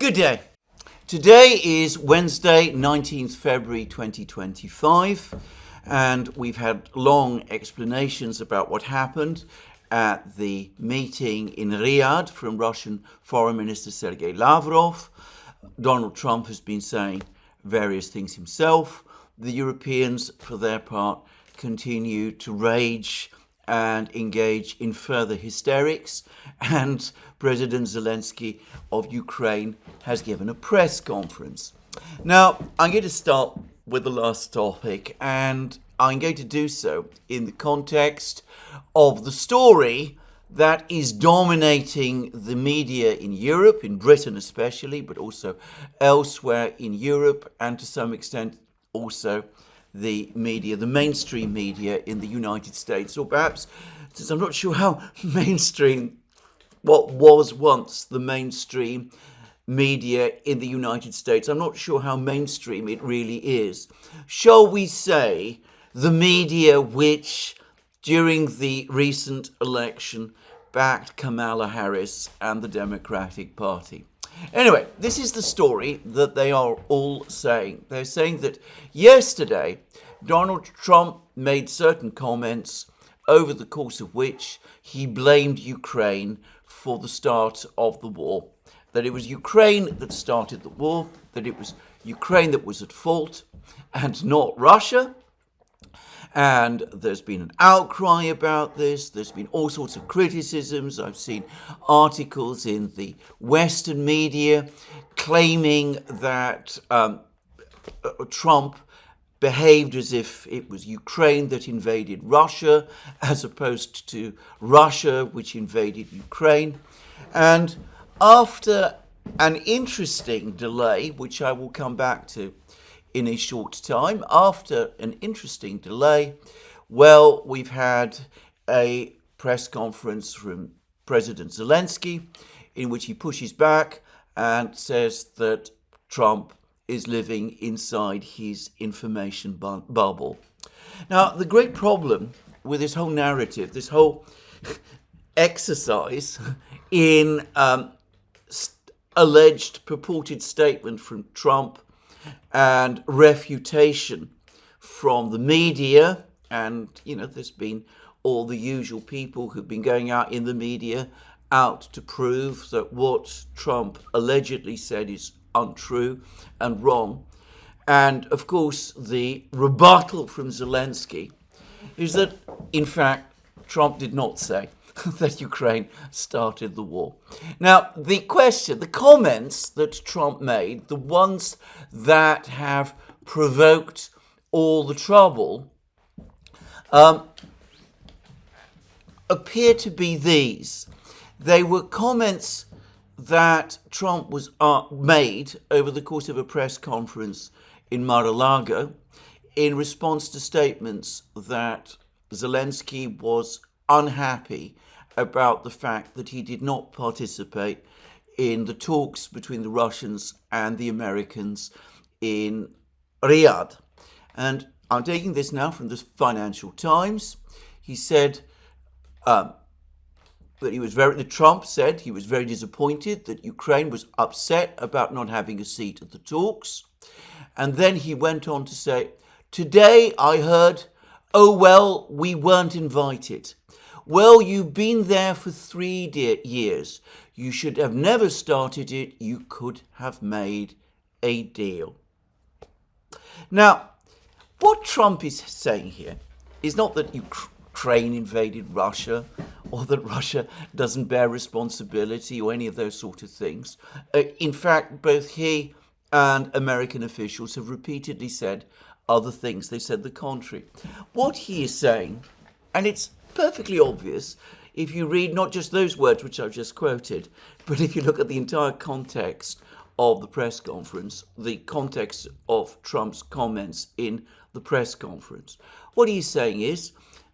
Good day. Today is Wednesday, 19th February 2025, and we've had long explanations about what happened at the meeting in Riyadh from Russian Foreign Minister Sergei Lavrov. Donald Trump has been saying various things himself. The Europeans, for their part, continue to rage and engage in further hysterics, and President Zelensky of Ukraine has given a press conference. Now, I'm going to start with the last topic, and I'm going to do so in the context of the story that is dominating the media in Europe, in Britain especially, but also elsewhere in Europe, and to some extent also the media, the mainstream media in the United States, or perhaps, since I'm not sure how mainstream, what was once the mainstream media in the United States, I'm not sure how mainstream it really is. Shall we say the media which, during the recent election, backed Kamala Harris and the Democratic Party? Anyway, this is the story that they are all saying. They're saying that yesterday, Donald Trump made certain comments over the course of which he blamed Ukraine for the start of the war. That it was Ukraine that started the war, that it was Ukraine that was at fault, and not Russia. And there's been an outcry about this. There's been all sorts of criticisms. I've seen articles in the Western media claiming that Trump behaved as if it was Ukraine that invaded Russia, as opposed to Russia which invaded Ukraine. And after an interesting delay, which I will come back to in a short time, after an interesting delay, well, we've had a press conference from President Zelensky in which he pushes back and says that Trump is living inside his information bubble. Now, the great problem with this whole narrative, this whole exercise in alleged purported statement from Trump and refutation from the media, and, there's been all the usual people who've been going out in the media out to prove that what Trump allegedly said is untrue and wrong. And, of course, the rebuttal from Zelensky is that, in fact, Trump did not say that Ukraine started the war. Now, the comments that Trump made, the ones that have provoked all the trouble, appear to be these. They were comments that Trump was made over the course of a press conference in Mar-a-Lago in response to statements that Zelensky was unhappy about the fact that he did not participate in the talks between the Russians and the Americans in Riyadh. And I'm taking this now from the Financial Times. He said that Trump said he was very disappointed that Ukraine was upset about not having a seat at the talks. And then he went on to say, "Today I heard, oh, well, we weren't invited. Well, you've been there for 3 years. You should have never started it. You could have made a deal." Now, what Trump is saying here is not that Ukraine invaded Russia or that Russia doesn't bear responsibility or any of those sort of things. In fact, both he and American officials have repeatedly said other things. They said the contrary. What he is saying, and it's perfectly obvious if you read not just those words which I've just quoted, but if you look at the entire context of the press conference, the context of Trump's comments in the press conference. What he's saying is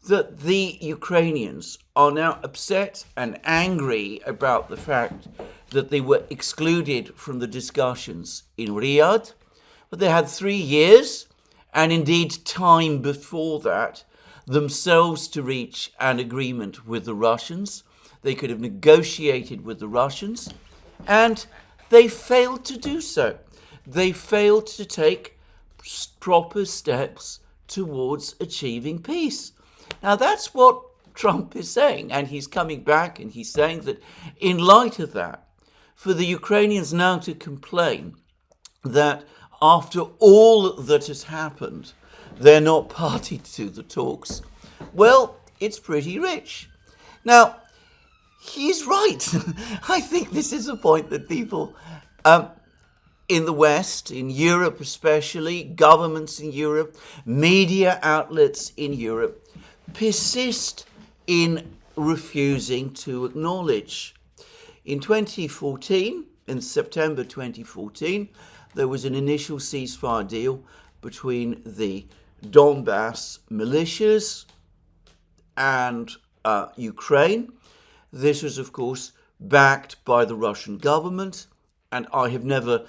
that the Ukrainians are now upset and angry about the fact that they were excluded from the discussions in Riyadh, but they had 3 years, and indeed time before that, themselves to reach an agreement with the Russians. They could have negotiated with the Russians, and they failed to do so. They failed to take proper steps towards achieving peace. Now, that's what Trump is saying, and he's coming back and he's saying that in light of that, for the Ukrainians now to complain that after all that has happened, they're not party to the talks, well, it's pretty rich. Now, he's right. I think this is a point that people in the West, in Europe especially, governments in Europe, media outlets in Europe, persist in refusing to acknowledge. In 2014, in September 2014, there was an initial ceasefire deal between the Donbass militias and Ukraine. This was, of course, backed by the Russian government, and I have never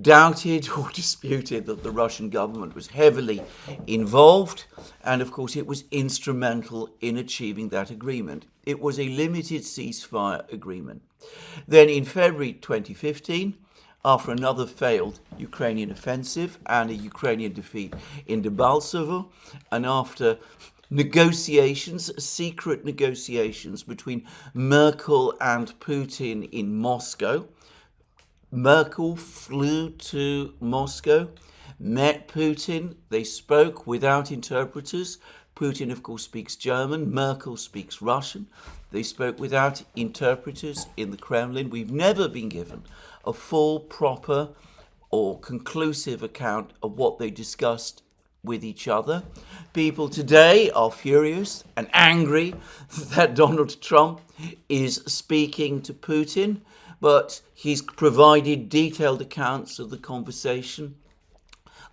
doubted or disputed that the Russian government was heavily involved, and of course it was instrumental in achieving that agreement. It was a limited ceasefire agreement. Then in February 2015, after another failed Ukrainian offensive and a Ukrainian defeat in Debaltsevo, and after negotiations, secret negotiations between Merkel and Putin in Moscow, Merkel flew to Moscow, met Putin. They spoke without interpreters. Putin, of course, speaks German. Merkel speaks Russian. They spoke without interpreters in the Kremlin. We've never been given a full, proper, or conclusive account of what they discussed with each other. People today are furious and angry that Donald Trump is speaking to Putin, but he's provided detailed accounts of the conversation.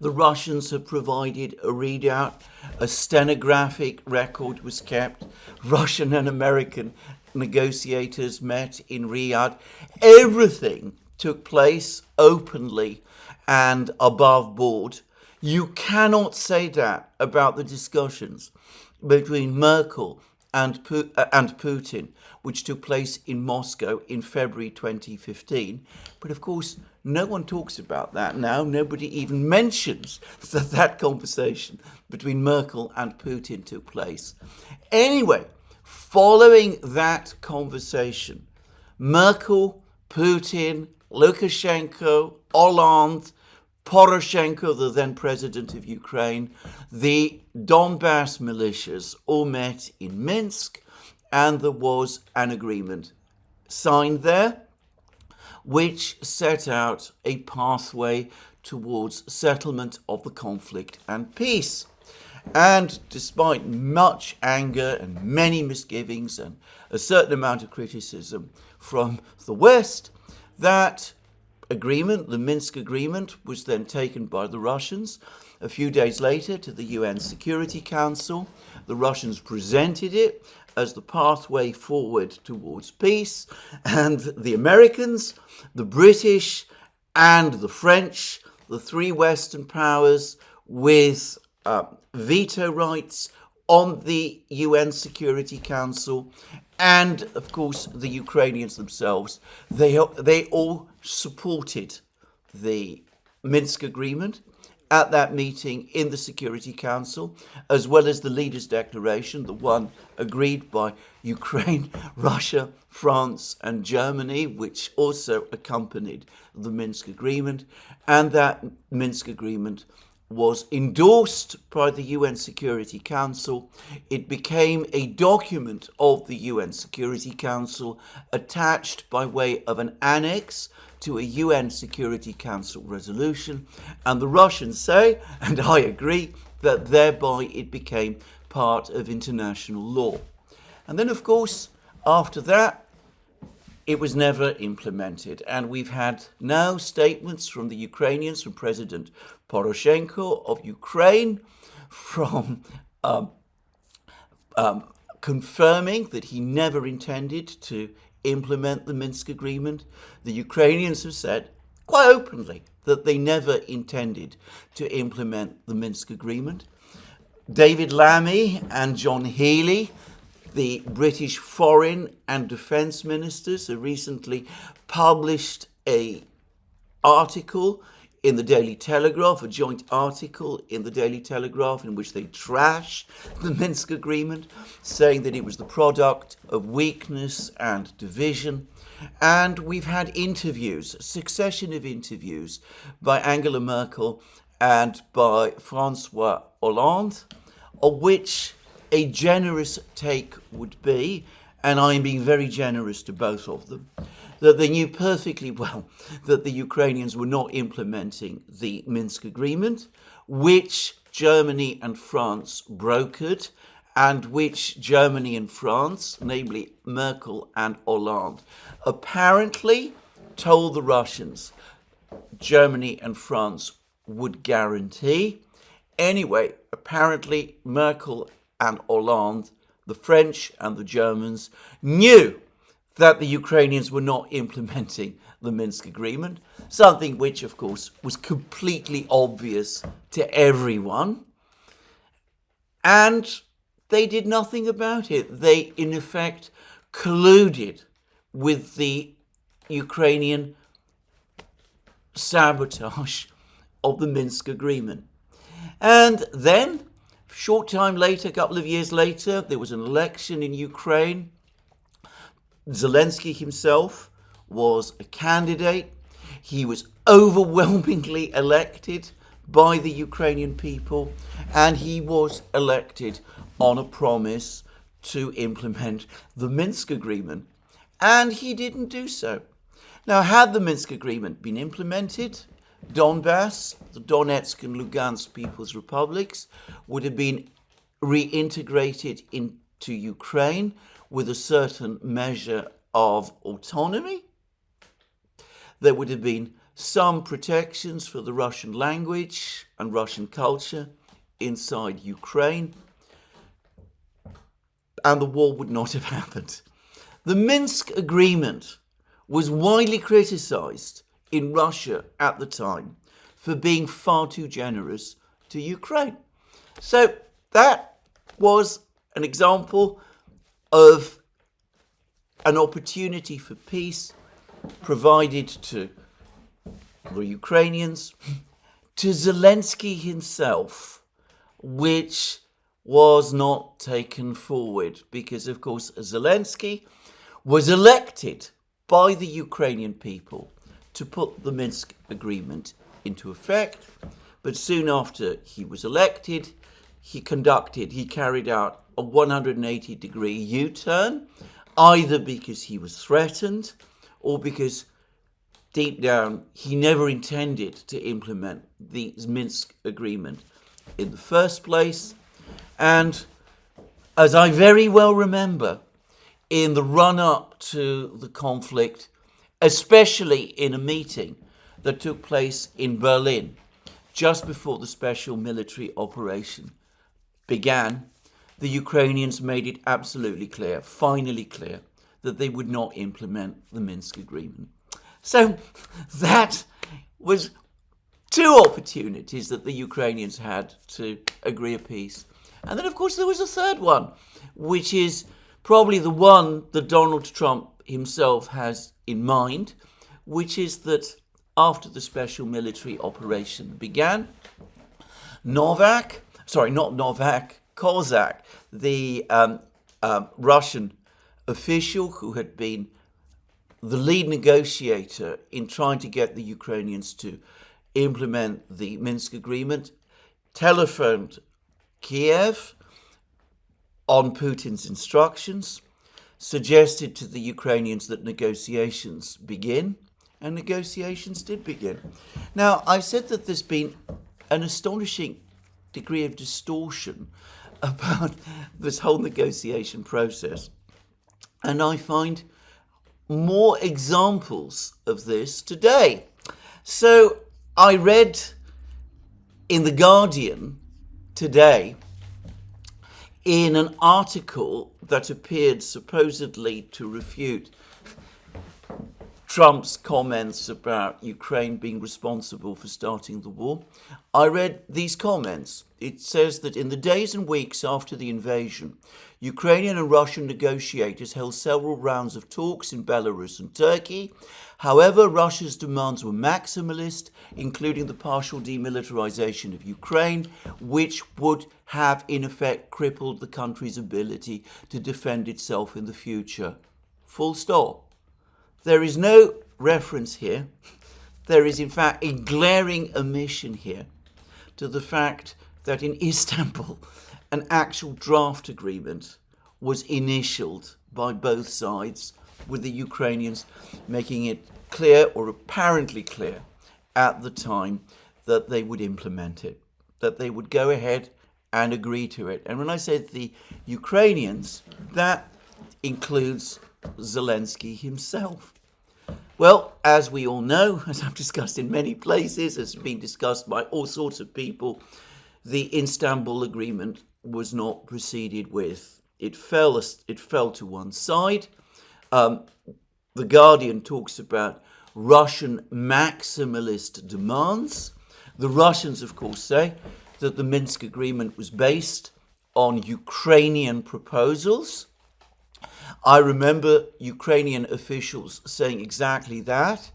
The Russians have provided a readout. A stenographic record was kept. Russian and American negotiators met in Riyadh. Everything took place openly and above board. You cannot say that about the discussions between Merkel and Putin, which took place in Moscow in February 2015. But of course, no one talks about that now. Nobody even mentions that that conversation between Merkel and Putin took place. Anyway, following that conversation, Merkel, Putin, Lukashenko, Hollande, Poroshenko, the then president of Ukraine, the Donbass militias all met in Minsk, and there was an agreement signed there which set out a pathway towards settlement of the conflict and peace. And despite much anger and many misgivings and a certain amount of criticism from the West, that agreement, the Minsk agreement, was then taken by the Russians a few days later to the UN Security Council. The Russians presented it as the pathway forward towards peace, and the Americans, the British, and the French, the three Western powers with veto rights on the UN Security Council, and of course the Ukrainians themselves, they all supported the Minsk agreement at that meeting in the Security Council, as well as the Leaders' Declaration, the one agreed by Ukraine, Russia, France and Germany, which also accompanied the Minsk agreement. And that Minsk agreement was endorsed by the UN Security Council. It became a document of the UN Security Council attached by way of an annex to a UN Security Council resolution, and the Russians say, and I agree, that thereby it became part of international law. And then, of course, after that, it was never implemented. And we've had now statements from the Ukrainians, from President Poroshenko of Ukraine, from confirming that he never intended to implement the Minsk agreement. The Ukrainians have said quite openly that they never intended to implement the Minsk agreement. David Lammy and John Healey, the British foreign and defence ministers, have recently published a article in the Daily Telegraph, a joint article in the Daily Telegraph in which they trash the Minsk agreement, saying that it was the product of weakness and division. And we've had interviews, a succession of interviews by Angela Merkel and by Francois Hollande, of which a generous take would be, and I am being very generous to both of them, that they knew perfectly well that the Ukrainians were not implementing the Minsk agreement, which Germany and France brokered, and which Germany and France, namely Merkel and Hollande, apparently told the Russians Germany and France would guarantee. Anyway, apparently Merkel and Hollande, the French and the Germans, knew that the Ukrainians were not implementing the Minsk agreement, something which, of course, was completely obvious to everyone. And they did nothing about it. They, in effect, colluded with the Ukrainian sabotage of the Minsk agreement. And then, a short time later, a couple of years later, there was an election in Ukraine. Zelensky himself was a candidate. He was overwhelmingly elected by the Ukrainian people, and he was elected on a promise to implement the Minsk agreement, and he didn't do so. Now, had the Minsk agreement been implemented, Donbass, the Donetsk and Lugansk People's Republics, would have been reintegrated into Ukraine with a certain measure of autonomy. There would have been some protections for the Russian language and Russian culture inside Ukraine, and the war would not have happened. The Minsk agreement was widely criticized in Russia at the time for being far too generous to Ukraine. So that was an example of an opportunity for peace provided to the Ukrainians, to Zelensky himself, which was not taken forward because, of course, Zelensky was elected by the Ukrainian people to put the Minsk agreement into effect. But soon after he was elected, he carried out a 180-degree U-turn, either because he was threatened or because deep down he never intended to implement the Minsk agreement in the first place. And as I very well remember, in the run-up to the conflict, especially in a meeting that took place in Berlin just before the special military operation began, the Ukrainians made it absolutely clear, finally clear, that they would not implement the Minsk agreement. So that was two opportunities that the Ukrainians had to agree a peace. And then, of course, there was a third one, which is probably the one that Donald Trump himself has in mind, which is that after the special military operation began, Kozak, the Russian official who had been the lead negotiator in trying to get the Ukrainians to implement the Minsk agreement, telephoned Kiev on Putin's instructions, suggested to the Ukrainians that negotiations begin, and negotiations did begin. Now, I've said that there's been an astonishing degree of distortion about this whole negotiation process, and I find more examples of this today. So I read in The Guardian today, in an article that appeared supposedly to refute Trump's comments about Ukraine being responsible for starting the war. I read these comments. It says that in the days and weeks after the invasion, Ukrainian and Russian negotiators held several rounds of talks in Belarus and Turkey. However, Russia's demands were maximalist, including the partial demilitarization of Ukraine, which would have in effect crippled the country's ability to defend itself in the future. Full stop. There is no reference here. There is, in fact, a glaring omission here to the fact that in Istanbul, an actual draft agreement was initialed by both sides, with the Ukrainians making it clear, or apparently clear, at the time that they would implement it, that they would go ahead and agree to it. And when I say the Ukrainians, that includes Zelensky himself. Well, as we all know, as I've discussed in many places, has been discussed by all sorts of people, the Istanbul Agreement was not proceeded with. It fell to one side. The Guardian talks about Russian maximalist demands. The Russians, of course, say that the Minsk Agreement was based on Ukrainian proposals. I remember Ukrainian officials saying exactly that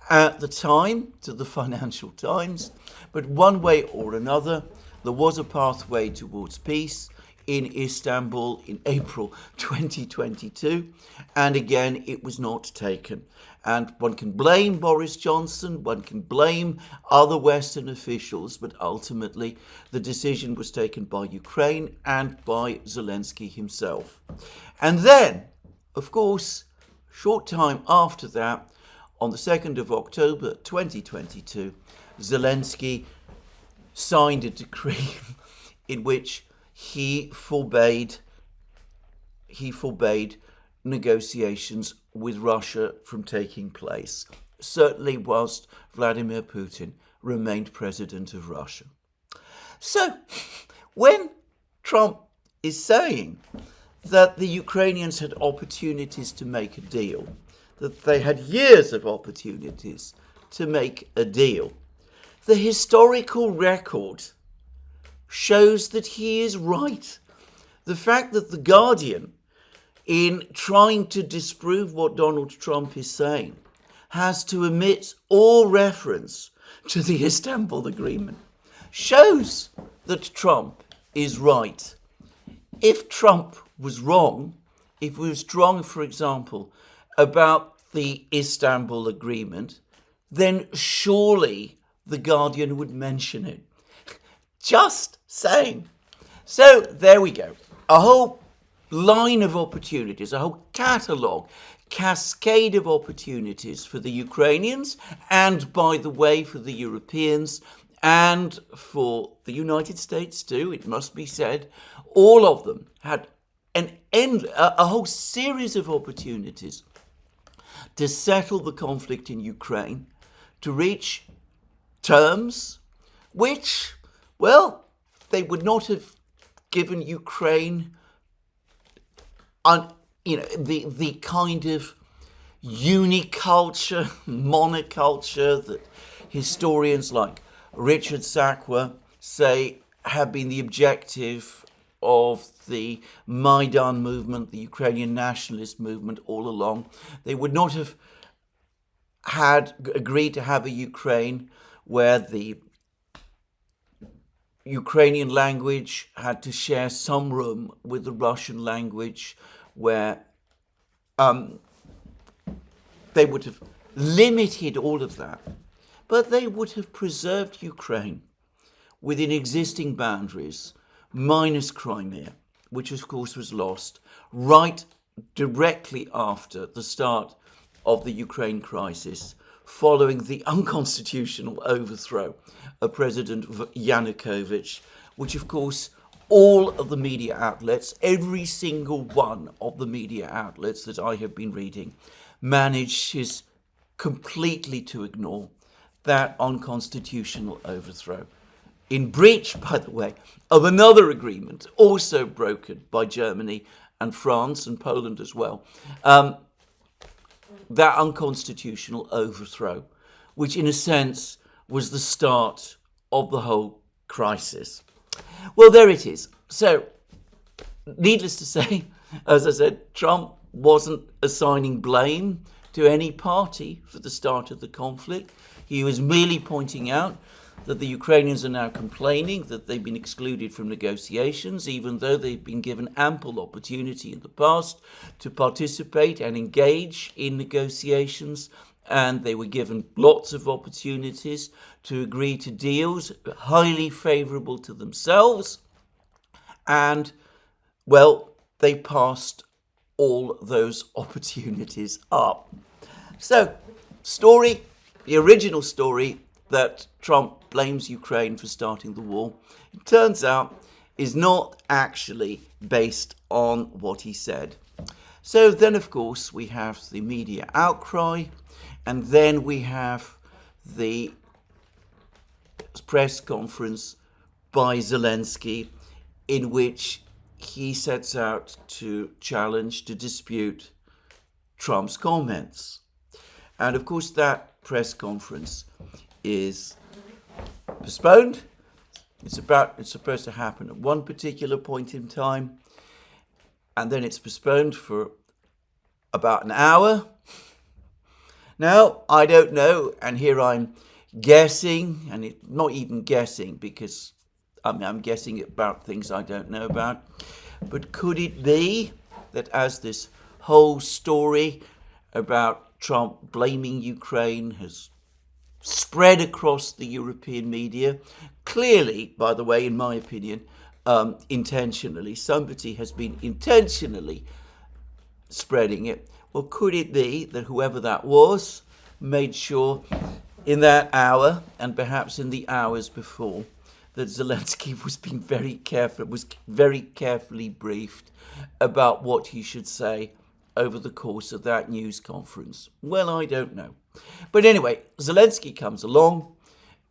at the time to the Financial Times. But one way or another, there was a pathway towards peace in Istanbul in April 2022. And again, it was not taken. And one can blame Boris Johnson, one can blame other Western officials, but ultimately the decision was taken by Ukraine and by Zelensky himself. And then, of course, short time after that, on the 2nd of October 2022, Zelensky signed a decree in which he forbade negotiations with Russia from taking place, certainly whilst Vladimir Putin remained president of Russia. So, when Trump is saying that the Ukrainians had opportunities to make a deal, that they had years of opportunities to make a deal, the historical record shows that he is right. The fact that The Guardian, in trying to disprove what Donald Trump is saying, has to omit all reference to the Istanbul Agreement, shows that Trump is right. If Trump was wrong, if he was wrong, for example, about the Istanbul Agreement, then surely The Guardian would mention it. Just saying. So there we go. A whole line of opportunities, a whole catalogue, cascade of opportunities for the Ukrainians, and by the way, for the Europeans, and for the United States too, it must be said. All of them had a whole series of opportunities to settle the conflict in Ukraine, to reach terms which, well, they would not have given Ukraine the kind of uniculture, monoculture that historians like Richard Sakwa say have been the objective of the Maidan movement, the Ukrainian nationalist movement all along. They would not have agreed to have a Ukraine where the Ukrainian language had to share some room with the Russian language, where they would have limited all of that. But they would have preserved Ukraine within existing boundaries, minus Crimea, which of course was lost right directly after the start of the Ukraine crisis, following the unconstitutional overthrow of President Yanukovych, which of course all of the media outlets, every single one of the media outlets that I have been reading, manages completely to ignore that unconstitutional overthrow. In breach, by the way, of another agreement, also brokered by Germany and France and Poland as well, that unconstitutional overthrow, which in a sense was the start of the whole crisis. Well, there it is. So, needless to say, as I said, Trump wasn't assigning blame to any party for the start of the conflict. He was merely pointing out that the Ukrainians are now complaining that they've been excluded from negotiations, even though they've been given ample opportunity in the past to participate and engage in negotiations, and they were given lots of opportunities to agree to deals highly favourable to themselves, and, well, they passed all those opportunities up. So, the original story that Trump blames Ukraine for starting the war, it turns out is not actually based on what he said. So then, of course, we have the media outcry, and then we have the press conference by Zelensky in which he sets out to challenge, to dispute Trump's comments. And of course, that press conference is postponed. It's supposed to happen at one particular point in time, and then it's postponed for about an hour. Now, I don't know, and here I'm guessing, and not even guessing because I'm guessing about things I don't know about, but could it be that as this whole story about Trump blaming Ukraine has spread across the European media, clearly, by the way, in my opinion, intentionally, somebody has been intentionally spreading it. Well, could it be that whoever that was made sure in that hour, and perhaps in the hours before, that Zelensky was very carefully briefed about what he should say over the course of that news conference? Well, I don't know. But anyway, Zelensky comes along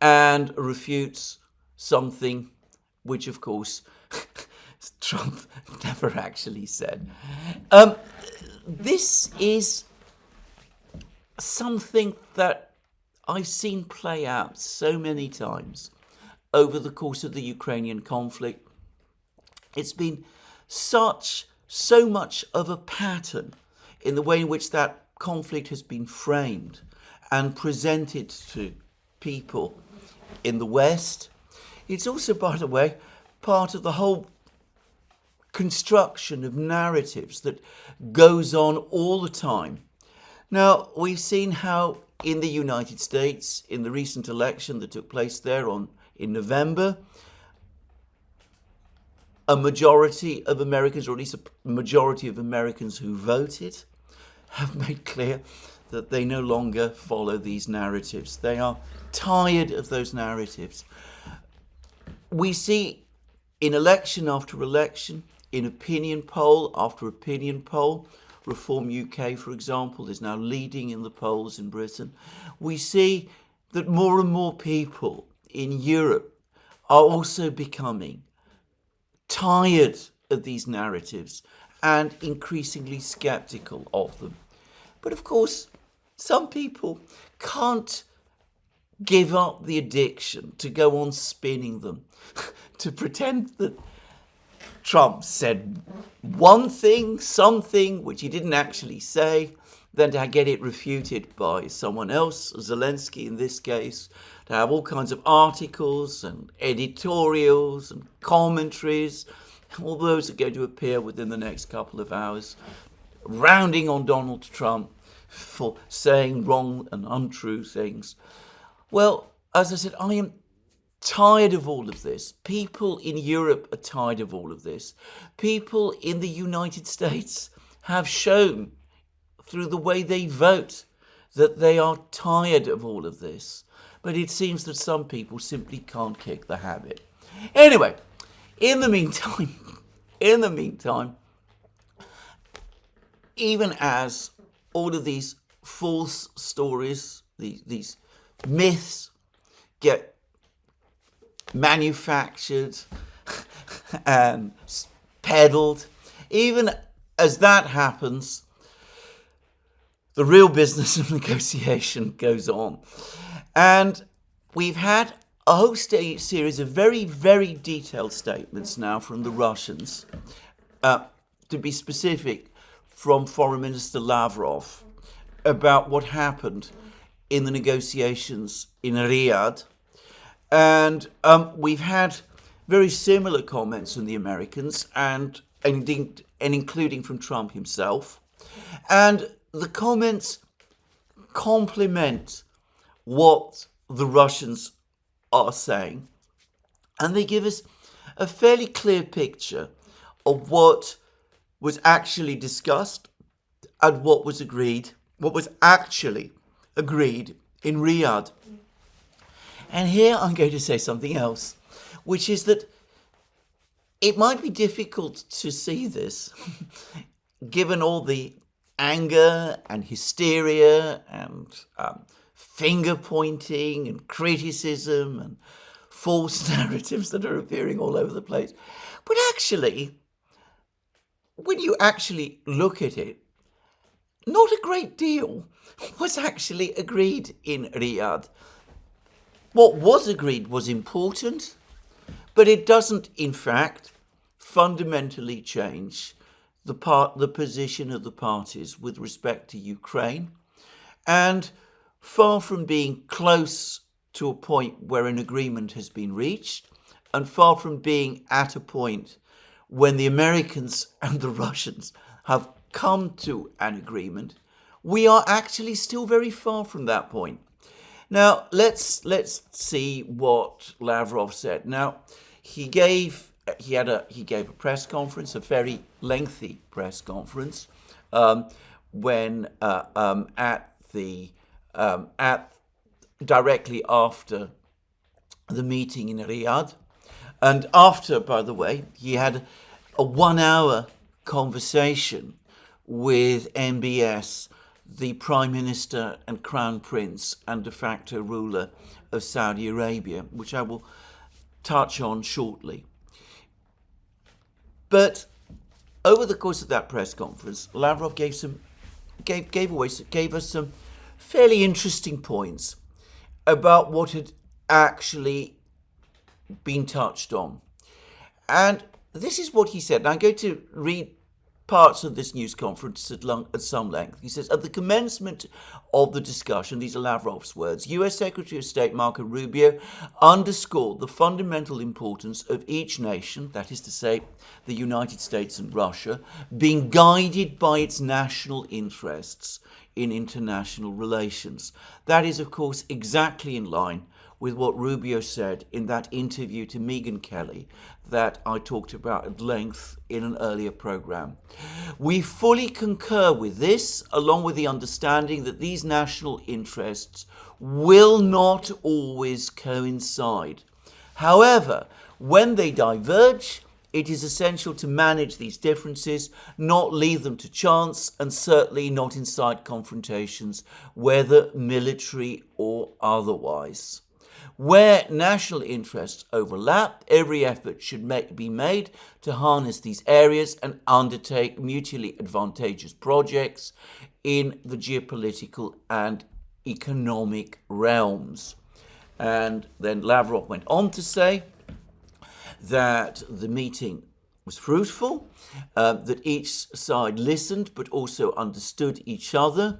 and refutes something which, of course, Trump never actually said. This is something that I've seen play out so many times over the course of the Ukrainian conflict. It's been so much of a pattern in the way in which that conflict has been framed and presented to people in the West. It's also, by the way, part of the whole construction of narratives that goes on all the time. Now, we've seen how in the United States, in the recent election that took place there in November, a majority of Americans, or at least a majority of Americans who voted, have made clear that they no longer follow these narratives. They are tired of those narratives. We see in election after election, in opinion poll after opinion poll, Reform UK, for example, is now leading in the polls in Britain. We see that more and more people in Europe are also becoming tired of these narratives and increasingly skeptical of them. But of course, some people can't give up the addiction to go on spinning them, to pretend that Trump said one thing, something which he didn't actually say, then to get it refuted by someone else, Zelensky in this case, to have all kinds of articles and editorials and commentaries. All those are going to appear within the next couple of hours, rounding on Donald Trump for saying wrong and untrue things. Well, as I said, I am tired of all of this. People in Europe are tired of all of this. People in the United States have shown through the way they vote that they are tired of all of this. But it seems that some people simply can't kick the habit. Anyway, in the meantime, even as all of these false stories, these myths get manufactured and peddled, even as that happens, the real business of negotiation goes on. And we've had a whole series of very, very detailed statements now from the Russians, to be specific, from Foreign Minister Lavrov, about what happened in the negotiations in Riyadh. And we've had very similar comments from the Americans and including from Trump himself. And the comments complement what the Russians are saying. And they give us a fairly clear picture of what was actually discussed and what was actually agreed in Riyadh. And here I'm going to say something else, which is that it might be difficult to see this, given all the anger and hysteria and finger pointing and criticism and false narratives that are appearing all over the place. But actually, when you actually look at it, not a great deal was actually agreed in Riyadh. What was agreed was important, but it doesn't, in fact, fundamentally change the position of the parties with respect to Ukraine. And far from being close to a point where an agreement has been reached, and far from being at a point when the Americans and the Russians have come to an agreement, we are actually still very far from that point. Now, let's see what Lavrov said. Now, he gave a press conference, a very lengthy press conference, when directly after the meeting in Riyadh, and after, by the way, he had a 1-hour conversation with MBS, the Prime Minister and Crown Prince and de facto ruler of Saudi Arabia, which I will touch on shortly. But over the course of that press conference, Lavrov gave us some fairly interesting points about what had actually been touched on. And this is what he said. And I'm going to read parts of this news conference at some length. He says, at the commencement of the discussion, these are Lavrov's words, US Secretary of State Marco Rubio underscored the fundamental importance of each nation, that is to say, the United States and Russia, being guided by its national interests in international relations. That is, of course, exactly in line with what Rubio said in that interview to Megyn Kelly that I talked about at length in an earlier program. We fully concur with this, along with the understanding that these national interests will not always coincide. However, when they diverge, it is essential to manage these differences, not leave them to chance, and certainly not incite confrontations, whether military or otherwise. Where national interests overlap, every effort should be made to harness these areas and undertake mutually advantageous projects in the geopolitical and economic realms. And then Lavrov went on to say that the meeting was fruitful, that each side listened but also understood each other.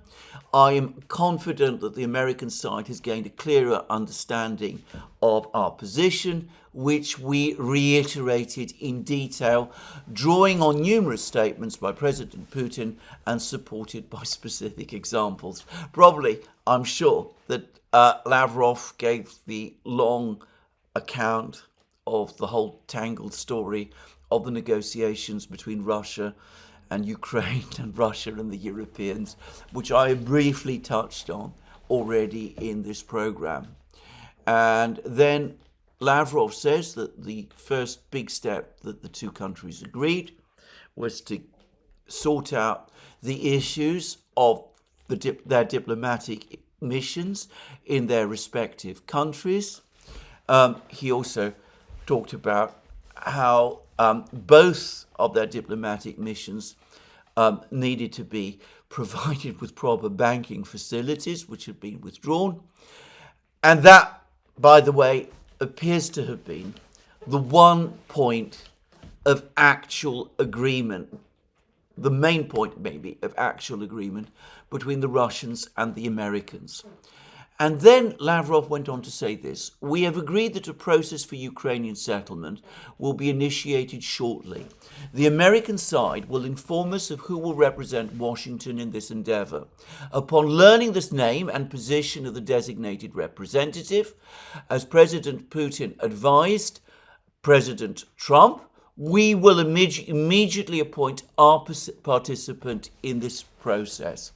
I am confident that the American side has gained a clearer understanding of our position, which we reiterated in detail, drawing on numerous statements by President Putin and supported by specific examples. Probably, I'm sure, that Lavrov gave the long account of the whole tangled story of the negotiations between Russia and Ukraine and Russia and the Europeans, which I briefly touched on already in this program. And then Lavrov says that the first big step that the two countries agreed was to sort out the issues of their diplomatic missions in their respective countries. He also talked about how both of their diplomatic missions needed to be provided with proper banking facilities, which had been withdrawn. And that, by the way, appears to have been the one point of actual agreement, the main point maybe of actual agreement between the Russians and the Americans. And then Lavrov went on to say this: "We have agreed that a process for Ukrainian settlement will be initiated shortly. The American side will inform us of who will represent Washington in this endeavor. Upon learning this name and position of the designated representative, as President Putin advised President Trump, we will immediately appoint our participant in this process."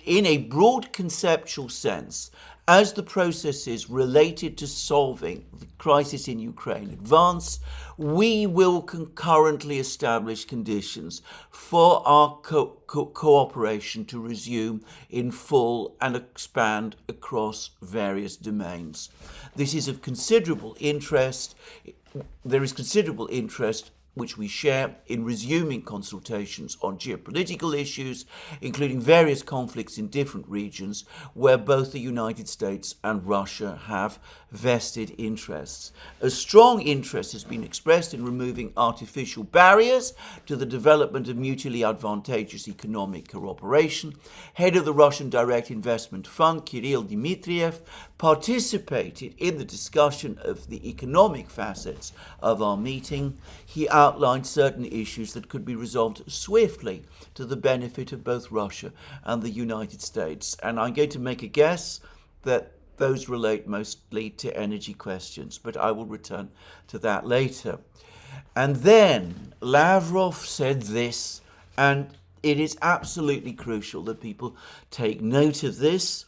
In a broad conceptual sense, as the processes related to solving the crisis in Ukraine advance, we will concurrently establish conditions for our cooperation to resume in full and expand across various domains. This is of considerable interest. There is considerable interest which we share in resuming consultations on geopolitical issues, including various conflicts in different regions where both the United States and Russia have vested interests. A strong interest has been expressed in removing artificial barriers to the development of mutually advantageous economic cooperation. Head of the Russian Direct Investment Fund, Kirill Dmitriev, participated in the discussion of the economic facets of our meeting. He outlined certain issues that could be resolved swiftly to the benefit of both Russia and the United States. And I'm going to make a guess that those relate mostly to energy questions, but I will return to that later. And then Lavrov said this, and it is absolutely crucial that people take note of this,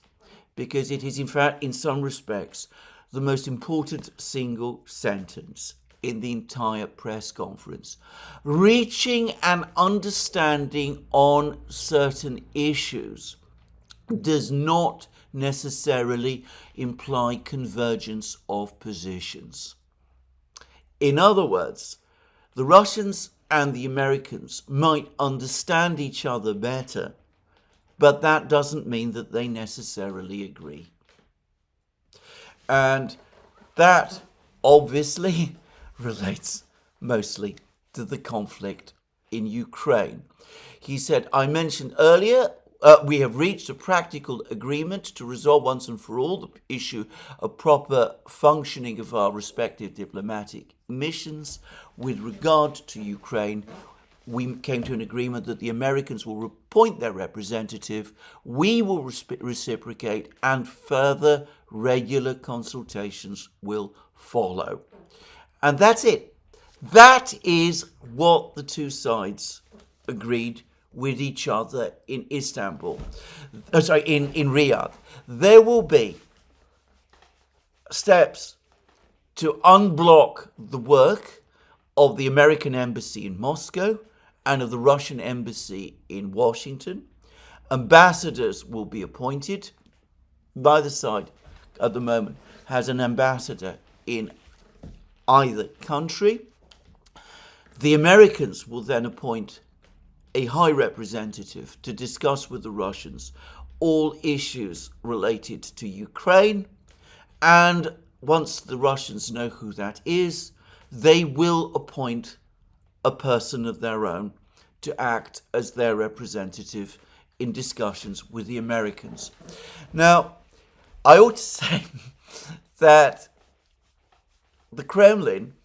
because it is, in fact, in some respects, the most important single sentence in the entire press conference. Reaching an understanding on certain issues does not necessarily imply convergence of positions. In other words, the Russians and the Americans might understand each other better, but that doesn't mean that they necessarily agree. And that obviously relates mostly to the conflict in Ukraine. He said, I mentioned earlier, we have reached a practical agreement to resolve once and for all the issue of proper functioning of our respective diplomatic missions. With regard to Ukraine, we came to an agreement that the Americans will appoint their representative, we will reciprocate, and further regular consultations will follow. And that's it. That is what the two sides agreed with each other in Istanbul. In Riyadh. There will be steps to unblock the work of the American embassy in Moscow and of the Russian embassy in Washington. Ambassadors will be appointed. Neither side at the moment has an ambassador in either country. The Americans will then appoint a high representative to discuss with the Russians all issues related to Ukraine. And once the Russians know who that is, they will appoint a person of their own to act as their representative in discussions with the Americans. Now, I ought to say that the Kremlin,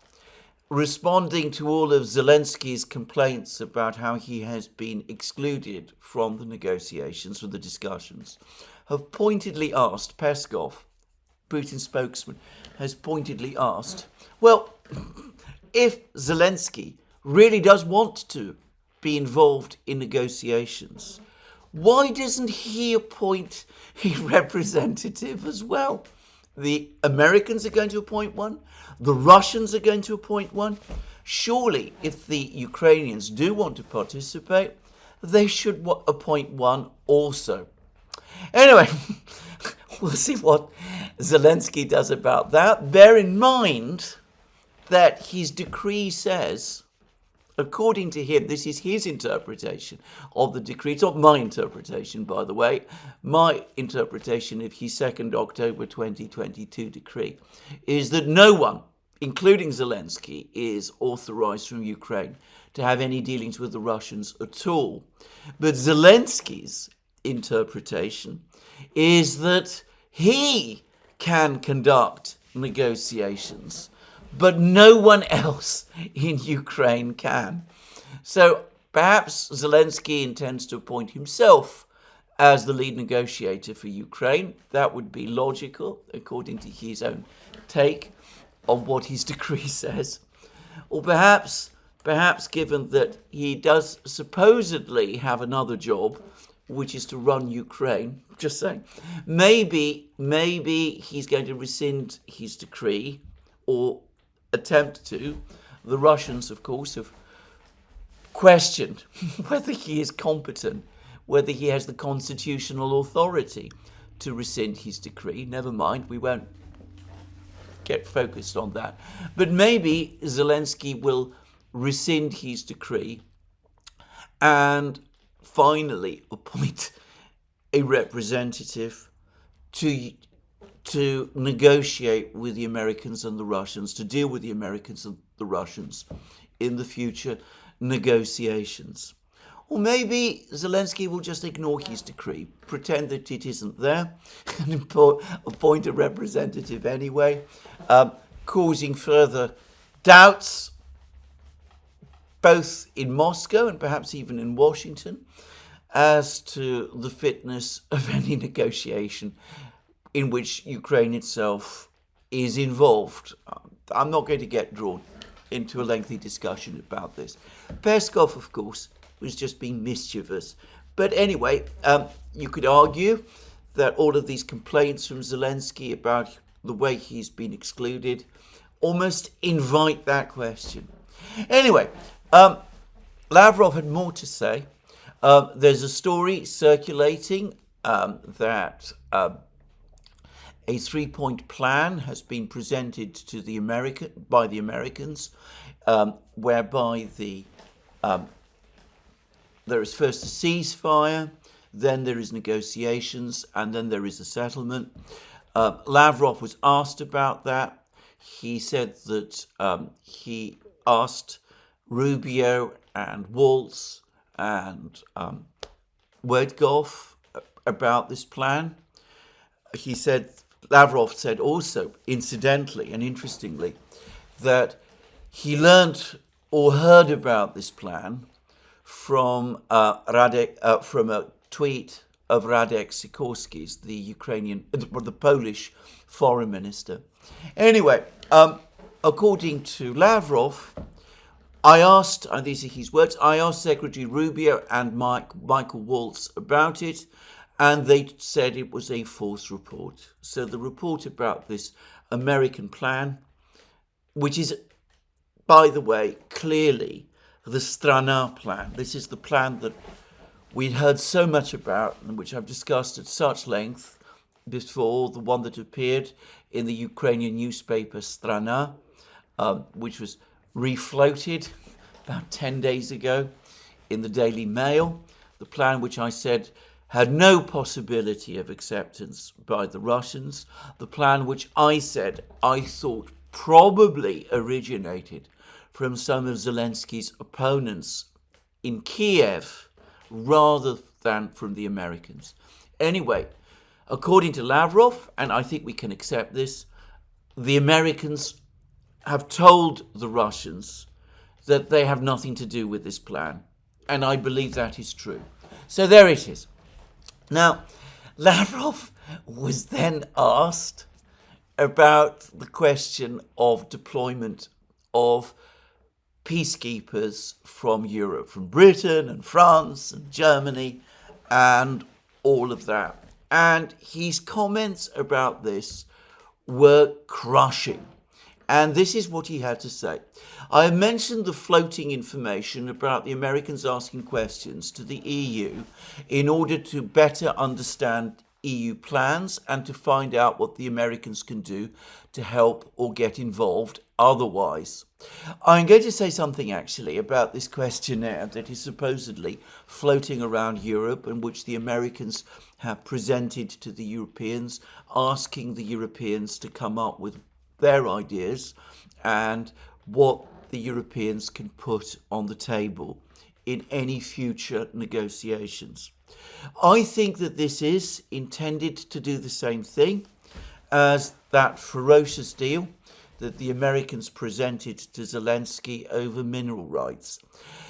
responding to all of Zelensky's complaints about how he has been excluded from the negotiations, from the discussions, have pointedly asked, Peskov, Putin's spokesman, has pointedly asked, well, if Zelensky really does want to be involved in negotiations, why doesn't he appoint a representative as well? The Americans are going to appoint one. The Russians are going to appoint one. Surely, if the Ukrainians do want to participate, they should appoint one also. Anyway, we'll see what Zelensky does about that. Bear in mind that his decree says according to him, this is his interpretation of the decree. It's not my interpretation, by the way. My interpretation of his 2nd October 2022 decree is that no one, including Zelensky, is authorized from Ukraine to have any dealings with the Russians at all. But Zelensky's interpretation is that he can conduct negotiations, but no one else in Ukraine can. So perhaps Zelensky intends to appoint himself as the lead negotiator for Ukraine. That would be logical, according to his own take on what his decree says. Or perhaps given that he does supposedly have another job, which is to run Ukraine, just saying, maybe he's going to rescind his decree, or attempt to. The Russians, of course, have questioned whether he is competent, whether he has the constitutional authority to rescind his decree. Never mind, we won't get focused on that. But maybe Zelensky will rescind his decree and finally appoint a representative to negotiate with the Americans and the Russians, to deal with the Americans and the Russians in the future negotiations. Or maybe Zelensky will just ignore his decree, pretend that it isn't there, and appoint a representative anyway, causing further doubts, both in Moscow and perhaps even in Washington, as to the fitness of any negotiation in which Ukraine itself is involved. I'm not going to get drawn into a lengthy discussion about this. Peskov, of course, was just being mischievous. But anyway, you could argue that all of these complaints from Zelensky about the way he's been excluded almost invite that question. Anyway, Lavrov had more to say. There's a story circulating that a 3-point plan has been presented to by the Americans, whereby there is first a ceasefire, then there is negotiations, and then there is a settlement. Lavrov was asked about that. He said that he asked Rubio and Waltz and Werdgoff about this plan. Lavrov said also, incidentally and interestingly, that he learnt or heard about this plan from a tweet of Radek Sikorski's, the Polish foreign minister. Anyway, according to Lavrov, I asked, and these are his words, I asked Secretary Rubio and Michael Waltz about it, and they said it was a false report. So the report about this American plan, which is, by the way, clearly the Strana plan. This is the plan that we'd heard so much about and which I've discussed at such length before, the one that appeared in the Ukrainian newspaper Strana, which was refloated about 10 days ago in the Daily Mail. The plan which I said had no possibility of acceptance by the Russians. The plan which I said I thought probably originated from some of Zelensky's opponents in Kiev rather than from the Americans. Anyway, according to Lavrov, and I think we can accept this, the Americans have told the Russians that they have nothing to do with this plan. And I believe that is true. So there it is. Now, Lavrov was then asked about the question of deployment of peacekeepers from Europe, from Britain and France and Germany and all of that. And his comments about this were crushing. And this is what he had to say. I mentioned the floating information about the Americans asking questions to the EU in order to better understand EU plans and to find out what the Americans can do to help or get involved otherwise. I'm going to say something actually about this questionnaire that is supposedly floating around Europe and which the Americans have presented to the Europeans, asking the Europeans to come up with their ideas and what the Europeans can put on the table in any future negotiations. I think that this is intended to do the same thing as that ferocious deal that the Americans presented to Zelensky over mineral rights.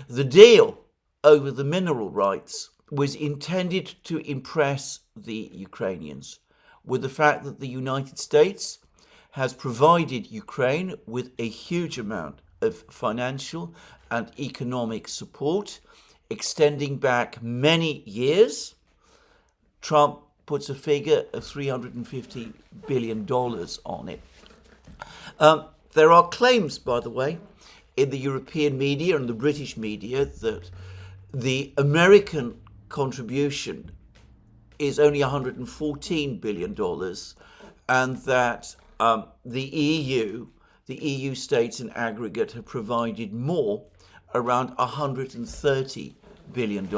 The deal over the mineral rights was intended to impress the Ukrainians with the fact that the United States has provided Ukraine with a huge amount of financial and economic support extending back many years. Trump puts a figure of $350 billion on it. There are claims, by the way, in the European media and the British media that the American contribution is only $114 billion and that the EU states in aggregate have provided more, around $130 billion.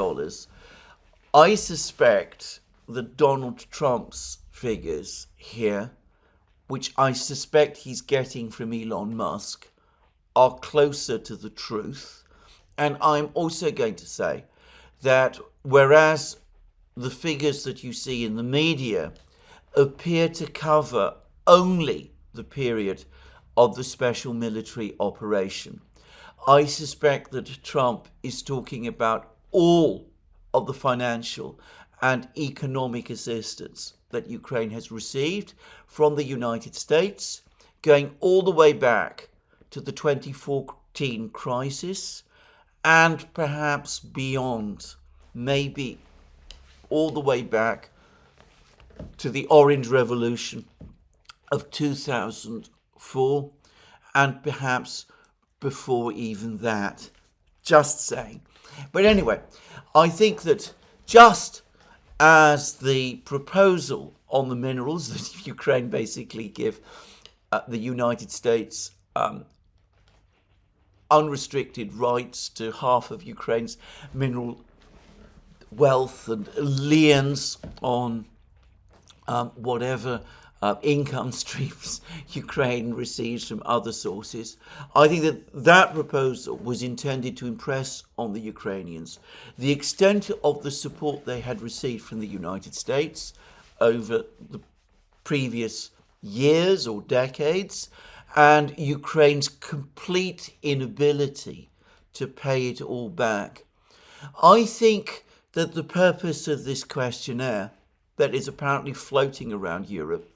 I suspect that Donald Trump's figures here, which I suspect he's getting from Elon Musk, are closer to the truth. And I'm also going to say that whereas the figures that you see in the media appear to cover only the period of the special military operation, I suspect that Trump is talking about all of the financial and economic assistance that Ukraine has received from the United States, going all the way back to the 2014 crisis and perhaps beyond, maybe all the way back to the Orange Revolution of 2004 and perhaps before even that. Just saying. But anyway, I think that just as the proposal on the minerals that Ukraine basically give the United States unrestricted rights to half of Ukraine's mineral wealth and liens on whatever income streams Ukraine receives from other sources. I think that that proposal was intended to impress on the Ukrainians the extent of the support they had received from the United States over the previous years or decades, and Ukraine's complete inability to pay it all back. I think that the purpose of this questionnaire that is apparently floating around Europe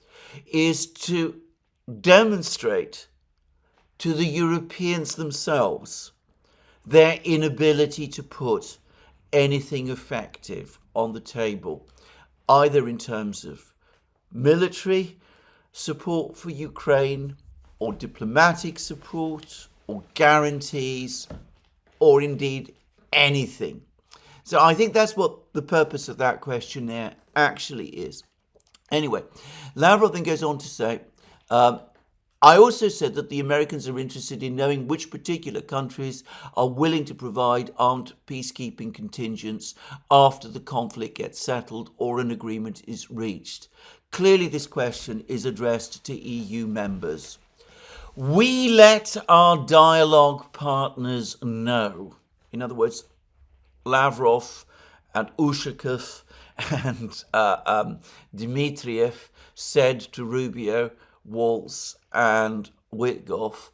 is to demonstrate to the Europeans themselves their inability to put anything effective on the table, either in terms of military support for Ukraine or diplomatic support or guarantees or indeed anything. So I think that's what the purpose of that questionnaire actually is. Anyway, Lavrov then goes on to say, I also said that the Americans are interested in knowing which particular countries are willing to provide armed peacekeeping contingents after the conflict gets settled or an agreement is reached. Clearly, this question is addressed to EU members. We let our dialogue partners know. In other words, Lavrov and Ushakov and Dmitriev said to Rubio, Waltz and Witkoff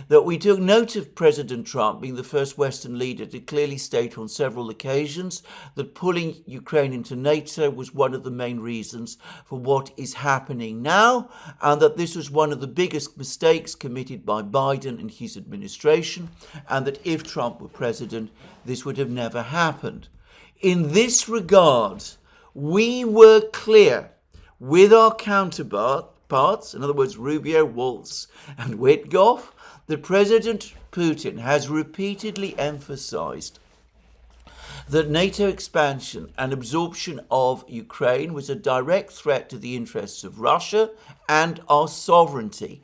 that we took note of President Trump being the first Western leader to clearly state on several occasions that pulling Ukraine into NATO was one of the main reasons for what is happening now, and that this was one of the biggest mistakes committed by Biden and his administration, and that if Trump were president, this would have never happened. In this regard, we were clear with our counterparts, in other words, Rubio, Waltz, and Witkoff, that President Putin has repeatedly emphasized that NATO expansion and absorption of Ukraine was a direct threat to the interests of Russia and our sovereignty.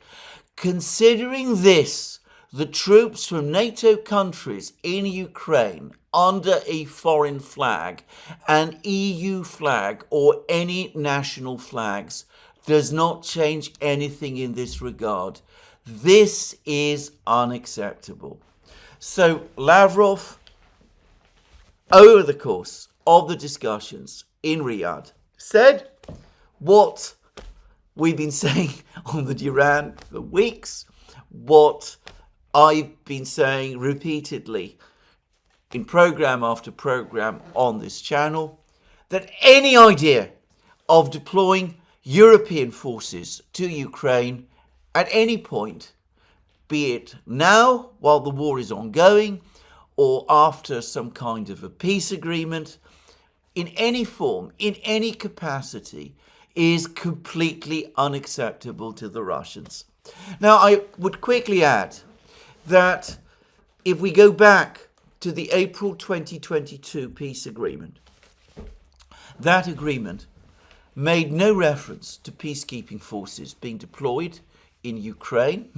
Considering this, the troops from NATO countries in Ukraine under a foreign flag, an EU flag, or any national flags does not change anything in this regard. This is unacceptable. So Lavrov, over the course of the discussions in Riyadh, said what we've been saying on the Duran for weeks, what I've been saying repeatedly in program after program on this channel, that any idea of deploying European forces to Ukraine at any point, be it now while the war is ongoing or after some kind of a peace agreement, in any form, in any capacity, is completely unacceptable to the Russians. Now, I would quickly add that if we go back to the April 2022 peace agreement, that agreement made no reference to peacekeeping forces being deployed in Ukraine,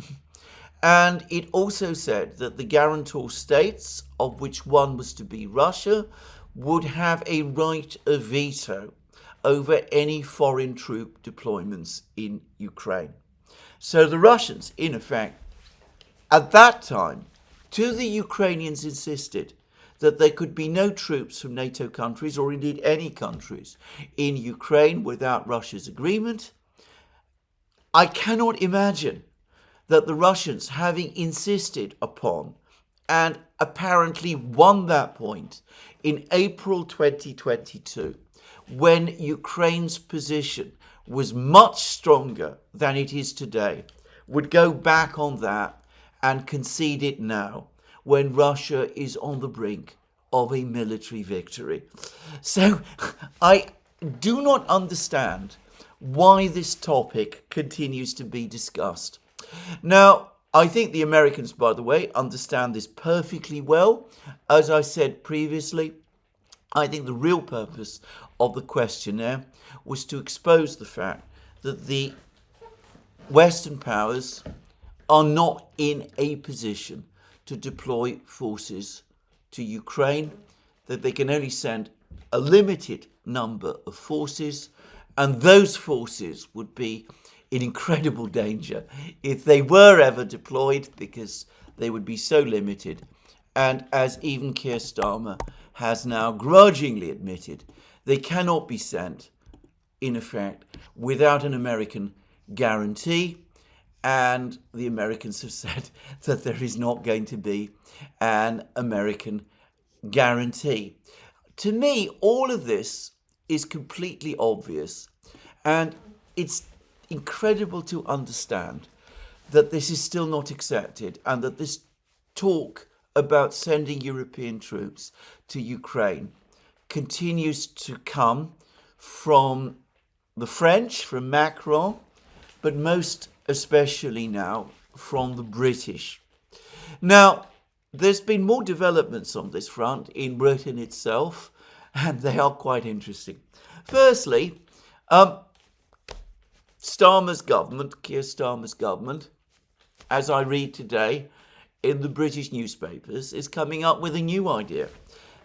and it also said that the guarantor states, of which one was to be Russia, would have a right of veto over any foreign troop deployments in Ukraine. So the Russians, in effect, at that time, to the Ukrainians insisted that there could be no troops from NATO countries, or indeed any countries, in Ukraine without Russia's agreement. I cannot imagine that the Russians, having insisted upon and apparently won that point in April 2022, when Ukraine's position was much stronger than it is today, would go back on that and concede it now, when Russia is on the brink of a military victory. So I do not understand why this topic continues to be discussed. Now, I think the Americans, by the way, understand this perfectly well. As I said previously, I think the real purpose of the questionnaire was to expose the fact that the Western powers are not in a position to deploy forces to Ukraine, that they can only send a limited number of forces, and those forces would be in incredible danger if they were ever deployed, because they would be so limited. And as even Keir Starmer has now grudgingly admitted, they cannot be sent, in effect, without an American guarantee. And the Americans have said that there is not going to be an American guarantee. To me, all of this is completely obvious, and it's incredible to understand that this is still not accepted, and that this talk about sending European troops to Ukraine continues to come from the French, from Macron, but most especially now from the British. Now, there's been more developments on this front in Britain itself, and they are quite interesting. Firstly, Starmer's government, Keir Starmer's government, as I read today in the British newspapers, is coming up with a new idea.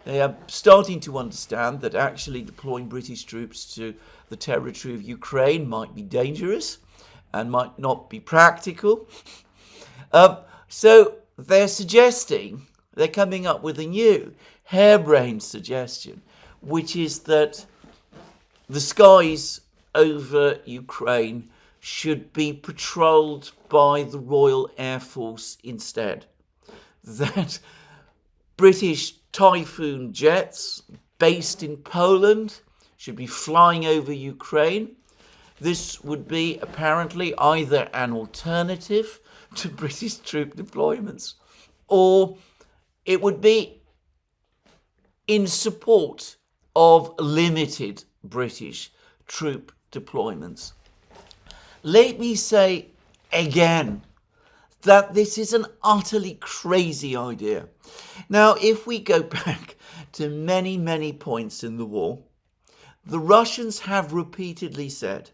They are starting to understand that actually deploying British troops to the territory of Ukraine might be dangerous and might not be practical. So they're coming up with a new harebrained suggestion, which is that the skies over Ukraine should be patrolled by the Royal Air Force instead. That British Typhoon jets based in Poland should be flying over Ukraine. This would be apparently either an alternative to British troop deployments, or it would be in support of limited British troop deployments. Let me say again that this is an utterly crazy idea. Now, if we go back to many, many points in the war. The Russians have repeatedly said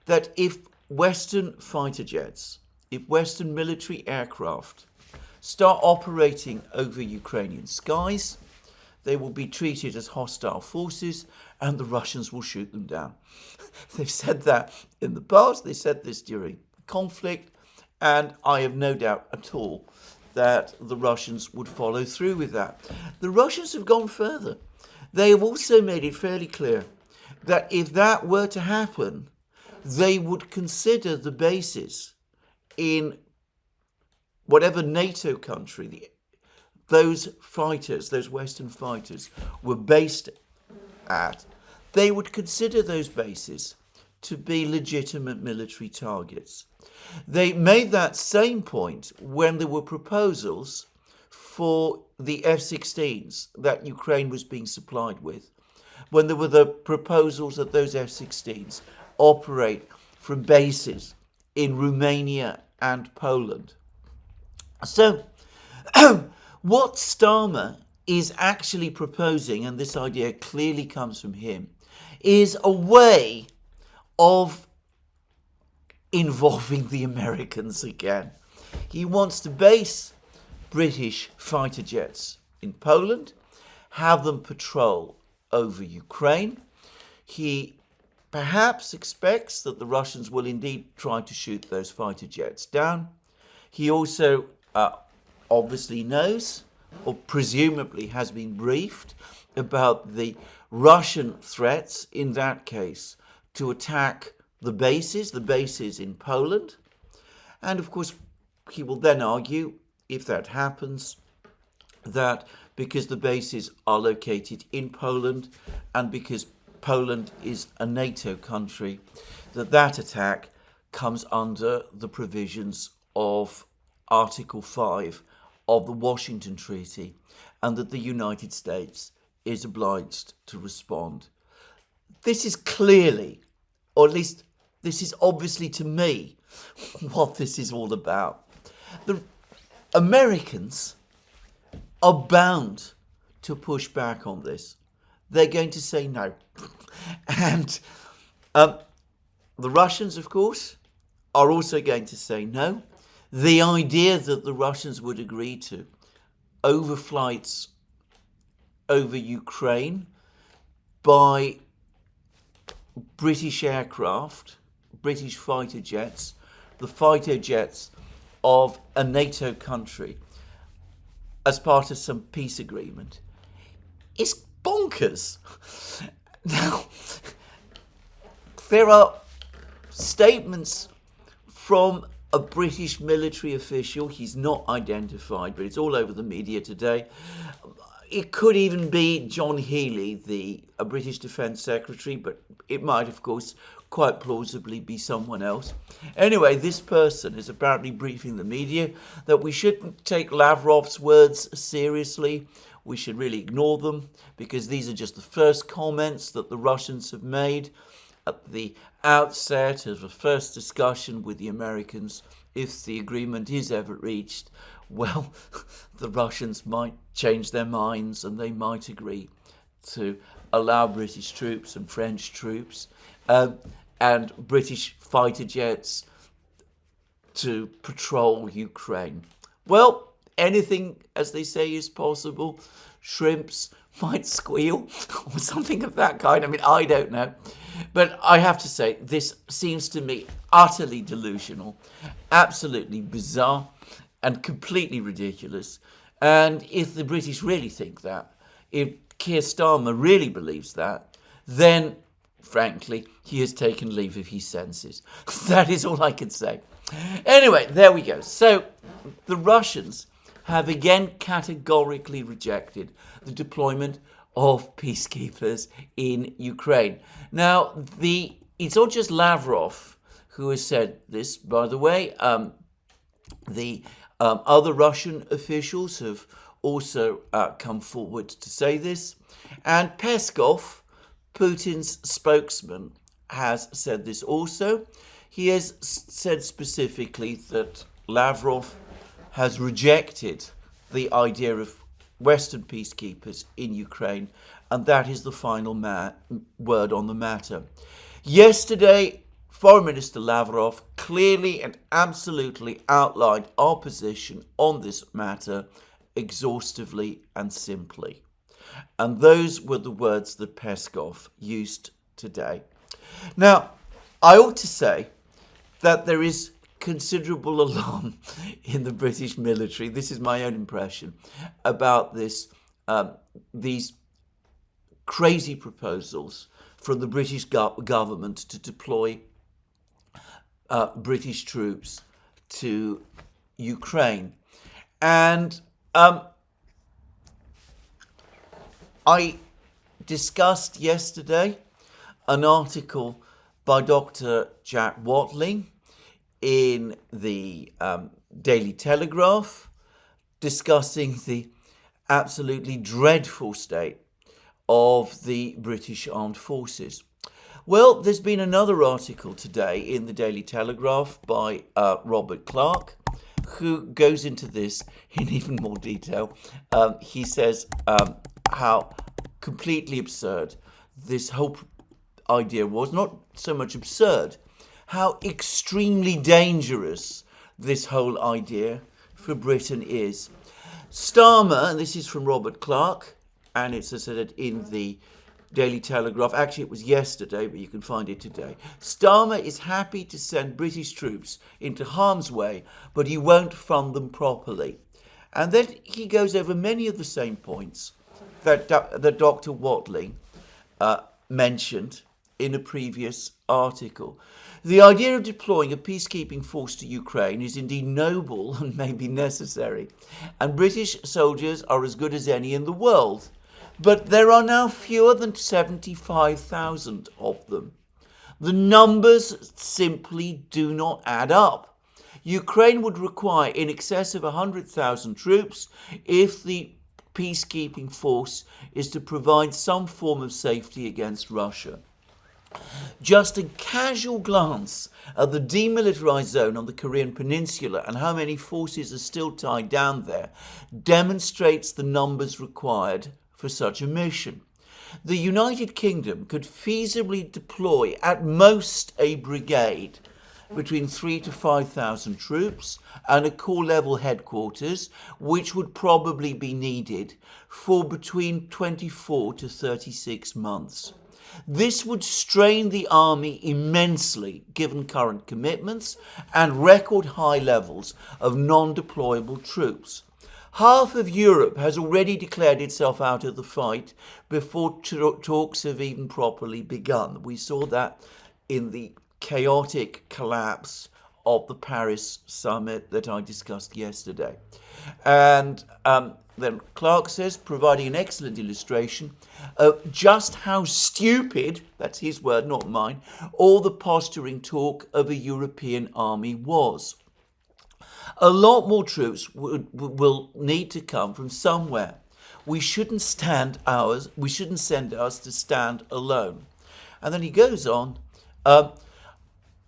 that if Western fighter jets, if Western military aircraft start operating over Ukrainian skies, they will be treated as hostile forces and the Russians will shoot them down. They've said that in the past, they said this during the conflict, and I have no doubt at all that the Russians would follow through with that. The Russians have gone further. They have also made it fairly clear that if that were to happen, they would consider the bases in whatever NATO country those fighters, those Western fighters, were based at. They would consider those bases to be legitimate military targets. They made that same point when there were proposals for the F-16s that Ukraine was being supplied with, when there were the proposals that those F-16s operate from bases in Romania and Poland. So, what Starmer is actually proposing, and this idea clearly comes from him, is a way of involving the Americans again. He wants to base British fighter jets in Poland, have them patrol over Ukraine. He perhaps expects that the Russians will indeed try to shoot those fighter jets down. He also obviously knows, or presumably has been briefed, about the Russian threats, in that case, to attack the bases in Poland. And of course, he will then argue, if that happens, that because the bases are located in Poland and because Poland is a NATO country, that attack comes under the provisions of Article 5 of the Washington Treaty, and that the United States is obliged to respond. This is clearly, or at least this is obviously to me, what this is all about. The Americans are bound to push back on this. They're going to say no. And the Russians, of course, are also going to say no. The idea that the Russians would agree to overflights over Ukraine by British aircraft, British fighter jets, the fighter jets of a NATO country as part of some peace agreement, is bonkers. Now, there are statements from a British military official. He's not identified, but it's all over the media today. It could even be John Healey, a British Defence Secretary, but it might, of course, quite plausibly be someone else. Anyway, this person is apparently briefing the media that we shouldn't take Lavrov's words seriously. We should really ignore them, because these are just the first comments that the Russians have made at the outset of a first discussion with the Americans. If the agreement is ever reached, well, the Russians might change their minds and they might agree to allow British troops and French troops and British fighter jets to patrol Ukraine. Well, anything, as they say, is possible. Shrimps might squeal or something of that kind. I mean, I don't know. But I have to say, this seems to me utterly delusional, absolutely bizarre, and completely ridiculous. And if the British really think that, if Keir Starmer really believes that, then, frankly, he has taken leave of his senses. That is all I can say. Anyway, there we go. So, the Russians have again categorically rejected the deployment of peacekeepers in Ukraine. Now, it's not just Lavrov who has said this, by the way. The other Russian officials have also come forward to say this. And Peskov, Putin's spokesman, has said this also. He has said specifically that Lavrov has rejected the idea of Western peacekeepers in Ukraine, and that is the final word on the matter. Yesterday, Foreign Minister Lavrov clearly and absolutely outlined our position on this matter exhaustively and simply. And those were the words that Peskov used today. Now, I ought to say that there is considerable alarm in the British military, this is my own impression, about these crazy proposals from the British government to deploy British troops to Ukraine. And I discussed yesterday an article by Dr. Jack Watling in the Daily Telegraph discussing the absolutely dreadful state of the British Armed Forces. Well, there's been another article today in the Daily Telegraph by Robert Clark, who goes into this in even more detail. He says how completely absurd this whole idea was. Not so much absurd, how extremely dangerous this whole idea for Britain is. Starmer, and this is from Robert Clark, and it's as I said in the Daily Telegraph, actually it was yesterday, but you can find it today. Starmer is happy to send British troops into harm's way, but he won't fund them properly. And then he goes over many of the same points that Dr. Watling mentioned in a previous article. The idea of deploying a peacekeeping force to Ukraine is indeed noble and maybe necessary, and British soldiers are as good as any in the world. But there are now fewer than 75,000 of them. The numbers simply do not add up. Ukraine would require in excess of 100,000 troops if the peacekeeping force is to provide some form of safety against Russia. Just a casual glance at the demilitarized zone on the Korean Peninsula and how many forces are still tied down there demonstrates the numbers required for such a mission. The United Kingdom could feasibly deploy at most a brigade between 3,000 to 5,000 troops and a corps level headquarters, which would probably be needed for between 24 to 36 months. This would strain the army immensely given current commitments and record high levels of non-deployable troops. Half of Europe has already declared itself out of the fight before talks have even properly begun. We saw that in the chaotic collapse of the Paris summit that I discussed yesterday. And then Clark says, providing an excellent illustration of just how stupid, that's his word, not mine, all the posturing talk of a European army was. A lot more troops will need to come from somewhere. We shouldn't send ours to stand alone. And then he goes on,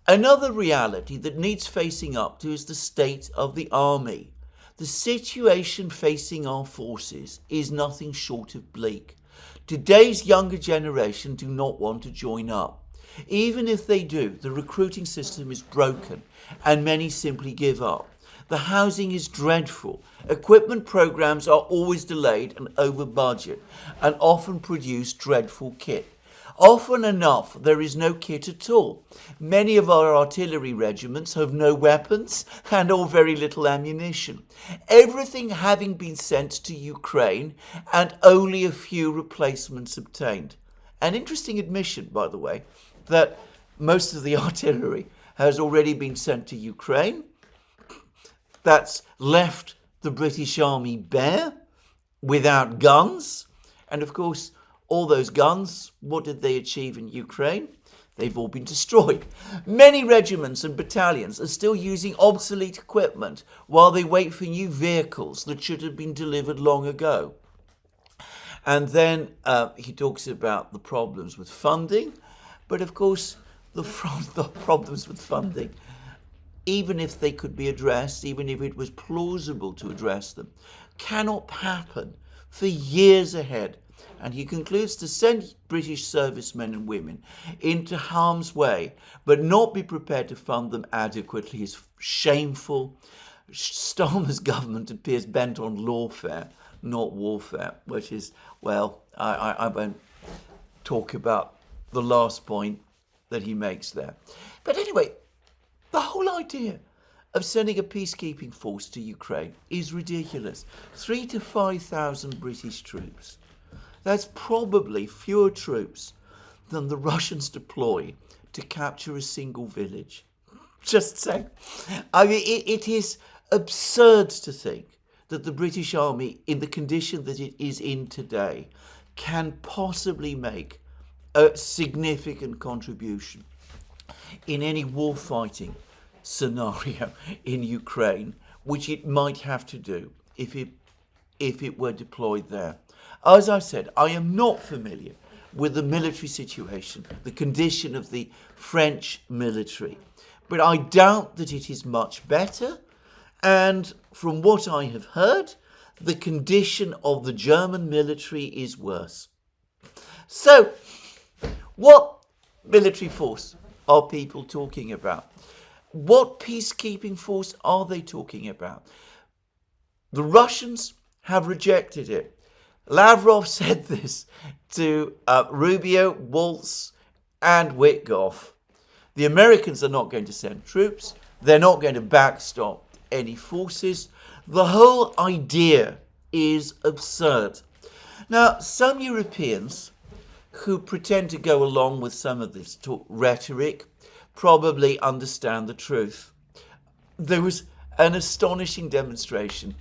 another reality that needs facing up to is the state of the army. The situation facing our forces is nothing short of bleak. Today's younger generation do not want to join up. Even if they do, the recruiting system is broken and many simply give up. The housing is dreadful. Equipment programs are always delayed and over budget and often produce dreadful kit. Often enough, there is no kit at all. Many of our artillery regiments have no weapons and or very little ammunition. Everything having been sent to Ukraine and only a few replacements obtained. An interesting admission, by the way, that most of the artillery has already been sent to Ukraine. That's left the British Army bare, without guns. And of course, all those guns, what did they achieve in Ukraine? They've all been destroyed. Many regiments and battalions are still using obsolete equipment while they wait for new vehicles that should have been delivered long ago. And then he talks about the problems with funding. But of course, the problems with funding, even if they could be addressed, even if it was plausible to address them, cannot happen for years ahead. And he concludes to send British servicemen and women into harm's way, but not be prepared to fund them adequately is shameful. Starmer's government appears bent on lawfare, not warfare, which is, well, I won't talk about the last point that he makes there. But anyway, the whole idea of sending a peacekeeping force to Ukraine is ridiculous. 3,000 to 5,000 British troops. That's probably fewer troops than the Russians deploy to capture a single village. Just saying. I mean, it is absurd to think that the British Army, in the condition that it is in today, can possibly make a significant contribution in any warfighting scenario in Ukraine, which it might have to do if it were deployed there. As I said, I am not familiar with the military situation, the condition of the French military, but I doubt that it is much better. And from what I have heard, the condition of the German military is worse. So, what military force are people talking about? What peacekeeping force are they talking about? The Russians have rejected it. Lavrov said this to Rubio, Waltz, and Witkoff. The Americans are not going to send troops. They're not going to backstop any forces. The whole idea is absurd. Now, some Europeans who pretend to go along with some of this rhetoric probably understand the truth. There was an astonishing demonstration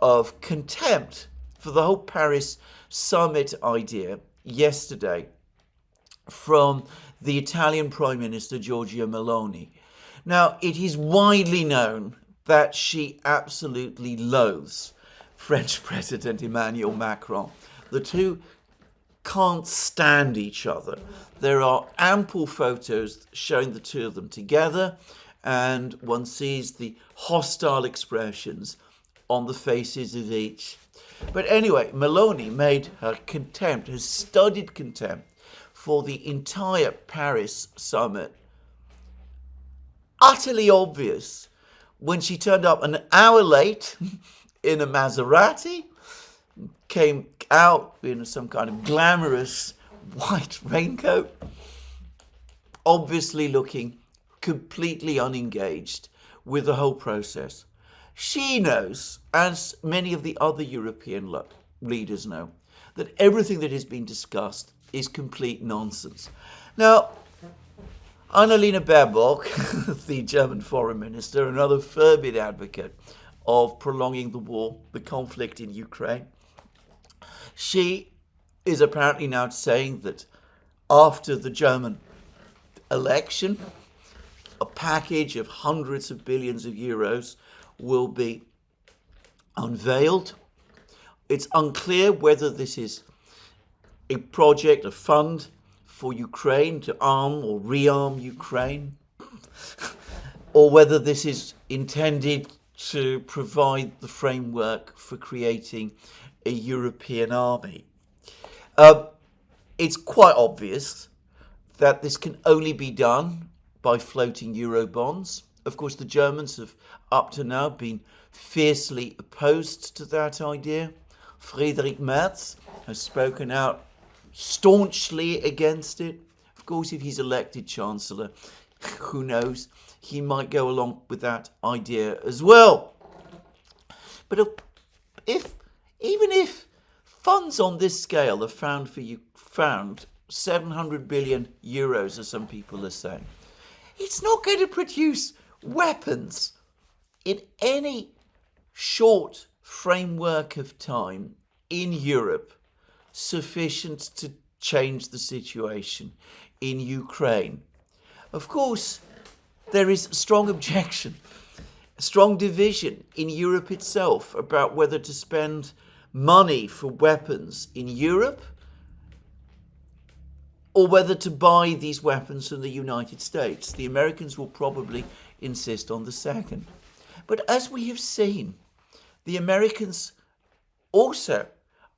of contempt for the whole Paris summit idea yesterday from the Italian Prime Minister Giorgia Meloni. Now, it is widely known that she absolutely loathes French President Emmanuel Macron. The two can't stand each other. There are ample photos showing the two of them together, and one sees the hostile expressions on the faces of each. But anyway, Meloni made her contempt, her studied contempt for the entire Paris summit utterly obvious when she turned up an hour late in a Maserati, came out in some kind of glamorous white raincoat, obviously looking completely unengaged with the whole process. She knows, as many of the other European leaders know, that everything that has been discussed is complete nonsense. Now, Annalena Baerbock, the German foreign minister, another fervid advocate of prolonging the war, the conflict in Ukraine, she is apparently now saying that after the German election, a package of hundreds of billions of euros will be unveiled. It's unclear whether this is a project, a fund for Ukraine to arm or rearm Ukraine, or whether this is intended to provide the framework for creating a European army. It's quite obvious that this can only be done by floating Eurobonds. Of course, the Germans have up to now been fiercely opposed to that idea. Friedrich Merz has spoken out staunchly against it. Of course, if he's elected Chancellor, who knows, he might go along with that idea as well. But even if funds on this scale are found 700 billion euros, as some people are saying, it's not going to produce weapons in any short framework of time in Europe sufficient to change the situation in Ukraine. Of course, there is strong objection, strong division in Europe itself about whether to spend money for weapons in Europe or whether to buy these weapons from the United States. The Americans will probably insist on the second. But as we have seen, the Americans also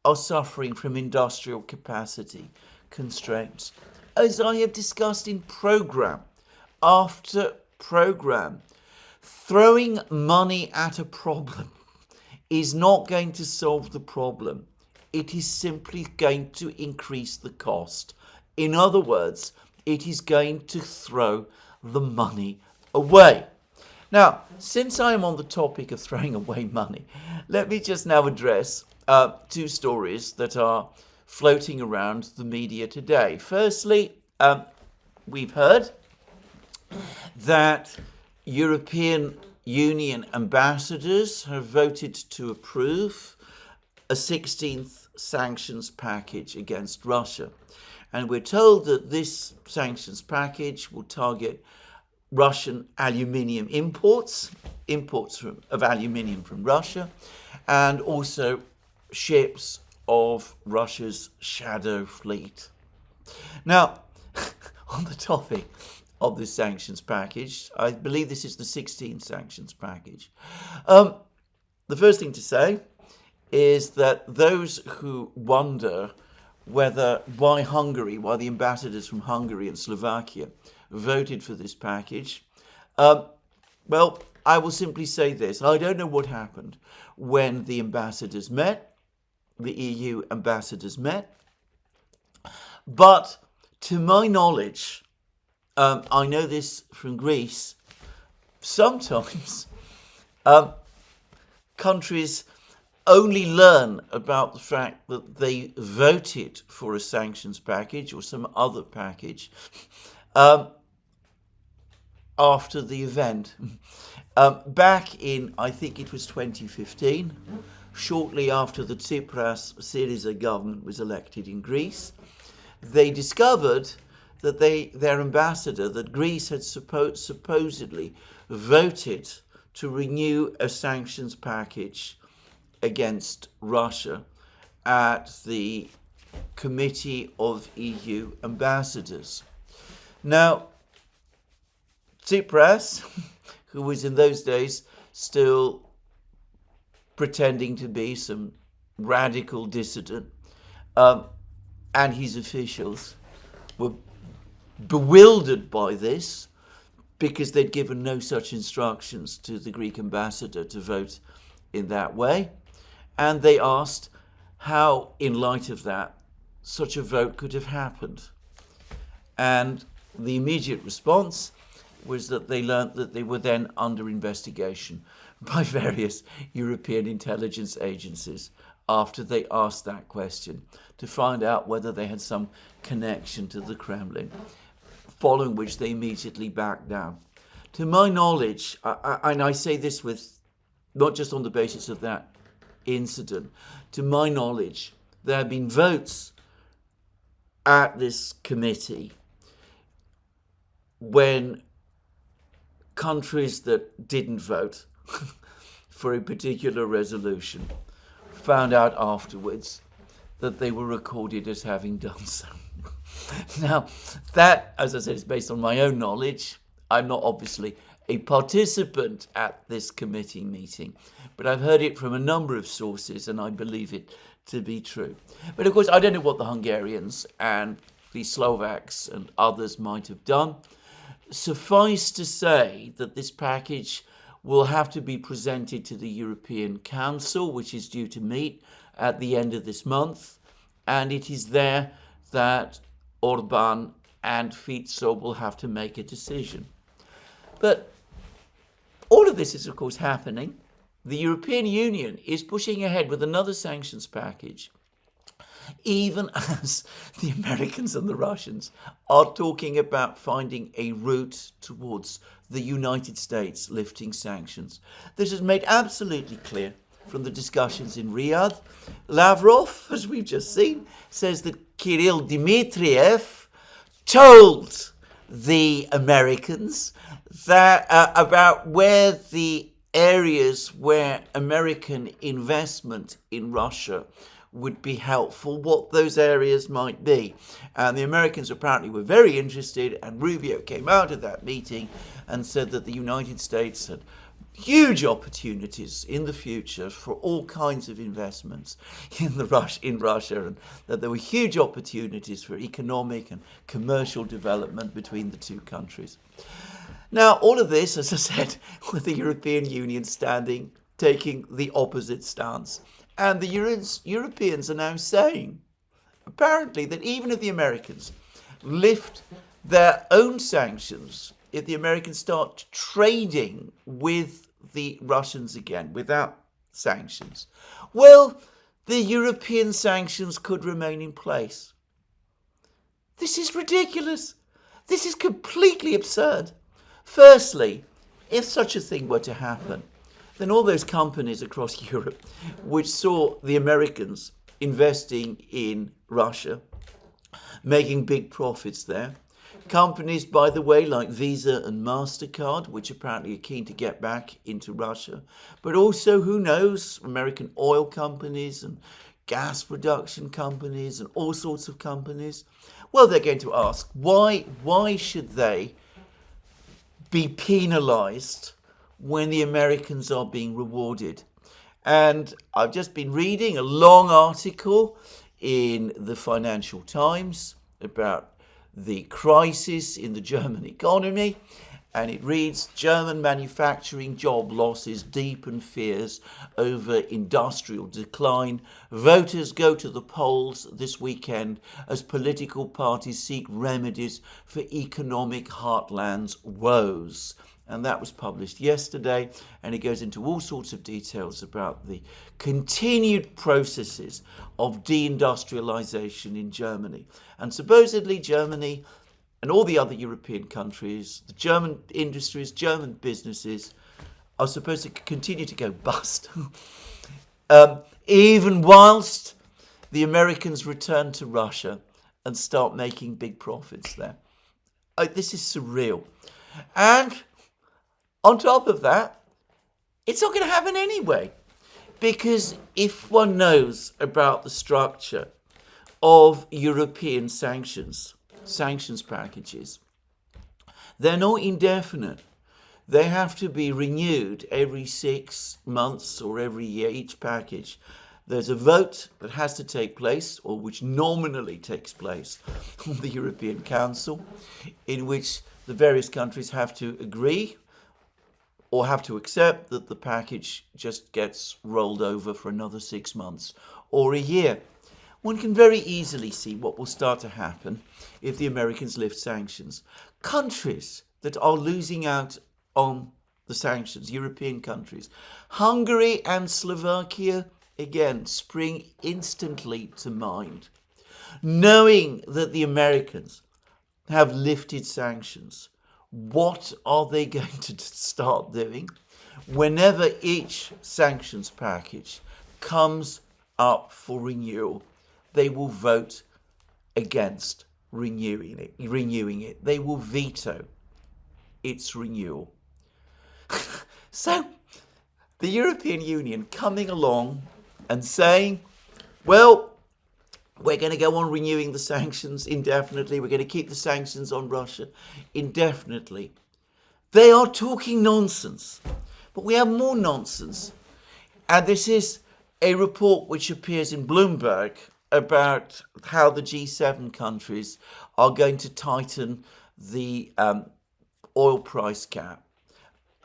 are suffering from industrial capacity constraints. As I have discussed in programme after programme, throwing money at a problem is not going to solve the problem. It is simply going to increase the cost. In other words, it is going to throw the money away. Now, since I am on the topic of throwing away money, let me just now address two stories that are floating around the media today. Firstly, we've heard that European Union ambassadors have voted to approve a 16th sanctions package against Russia. And we're told that this sanctions package will target Russian aluminium imports of aluminium from Russia, and also ships of Russia's shadow fleet. Now, on the topic of this sanctions package, I believe this is the 16th sanctions package. The first thing to say is that those who wonder why the ambassadors from Hungary and Slovakia voted for this package, well, I will simply say this. I don't know what happened when the ambassadors met, the EU ambassadors met, but to my knowledge, I know this from Greece, sometimes countries only learn about the fact that they voted for a sanctions package or some other package after the event. Back in, I think it was 2015, shortly after the Tsipras-Syriza government was elected in Greece, they discovered that their ambassador, that Greece had supposedly voted to renew a sanctions package against Russia at the Committee of EU Ambassadors. Now, Tsipras, who was in those days still pretending to be some radical dissident, and his officials were bewildered by this because they'd given no such instructions to the Greek ambassador to vote in that way. And they asked how, in light of that, such a vote could have happened. And the immediate response was that they learnt that they were then under investigation by various European intelligence agencies after they asked that question to find out whether they had some connection to the Kremlin, following which they immediately backed down. To my knowledge, and I say this with not just on the basis of that incident, to my knowledge, there have been votes at this committee when countries that didn't vote for a particular resolution found out afterwards that they were recorded as having done so. Now, that, as I said, is based on my own knowledge. I'm not obviously a participant at this committee meeting, but I've heard it from a number of sources and I believe it to be true. But of course, I don't know what the Hungarians and the Slovaks and others might have done. Suffice to say that this package will have to be presented to the European Council, which is due to meet at the end of this month, and it is there that Orban and Fico will have to make a decision. But all of this is, of course, happening. The European Union is pushing ahead with another sanctions package, even as the Americans and the Russians are talking about finding a route towards the United States lifting sanctions. This is made absolutely clear from the discussions in Riyadh. Lavrov, as we've just seen, says that Kirill Dmitriev told the Americans that about where the areas where American investment in Russia would be helpful, what those areas might be. And the Americans apparently were very interested, and Rubio came out of that meeting and said that the United States had huge opportunities in the future for all kinds of investments in Russia, and that there were huge opportunities for economic and commercial development between the two countries. Now, all of this, as I said, with the European Union taking the opposite stance. And the Europeans are now saying, apparently, that even if the Americans lift their own sanctions, if the Americans start trading with the Russians again without sanctions, well, the European sanctions could remain in place. This is ridiculous. This is completely absurd. Firstly, if such a thing were to happen, then all those companies across Europe which saw the Americans investing in Russia, making big profits there, companies, by the way, like Visa and MasterCard, which apparently are keen to get back into Russia, but also, who knows, American oil companies and gas production companies and all sorts of companies, well, they're going to ask, why should they be penalized when the Americans are being rewarded? And I've just been reading a long article in the Financial Times about the crisis in the German economy, and it reads, German manufacturing job losses deepen fears over industrial decline. Voters go to the polls this weekend as political parties seek remedies for economic heartland's woes. And that was published yesterday, and it goes into all sorts of details about the continued processes of deindustrialization in Germany. And supposedly Germany and all the other European countries, the German industries, German businesses, are supposed to continue to go bust, even whilst the Americans return to Russia and start making big profits there. This is surreal. And on top of that, it's not going to happen anyway, because if one knows about the structure of European sanctions packages, they're not indefinite. They have to be renewed every 6 months or every year, each package. There's a vote that has to take place, or which nominally takes place on the European Council, in which the various countries have to agree or have to accept that the package just gets rolled over for another 6 months or a year. One can very easily see what will start to happen if the Americans lift sanctions. Countries that are losing out on the sanctions, European countries, Hungary and Slovakia, again, spring instantly to mind. Knowing that the Americans have lifted sanctions, what are they going to start doing? Whenever each sanctions package comes up for renewal, they will vote against renewing it. They will veto its renewal. So the European Union coming along and saying, well, we're going to go on renewing the sanctions indefinitely. We're going to keep the sanctions on Russia indefinitely. They are talking nonsense. But we have more nonsense. And this is a report which appears in Bloomberg about how the G7 countries are going to tighten the oil price cap.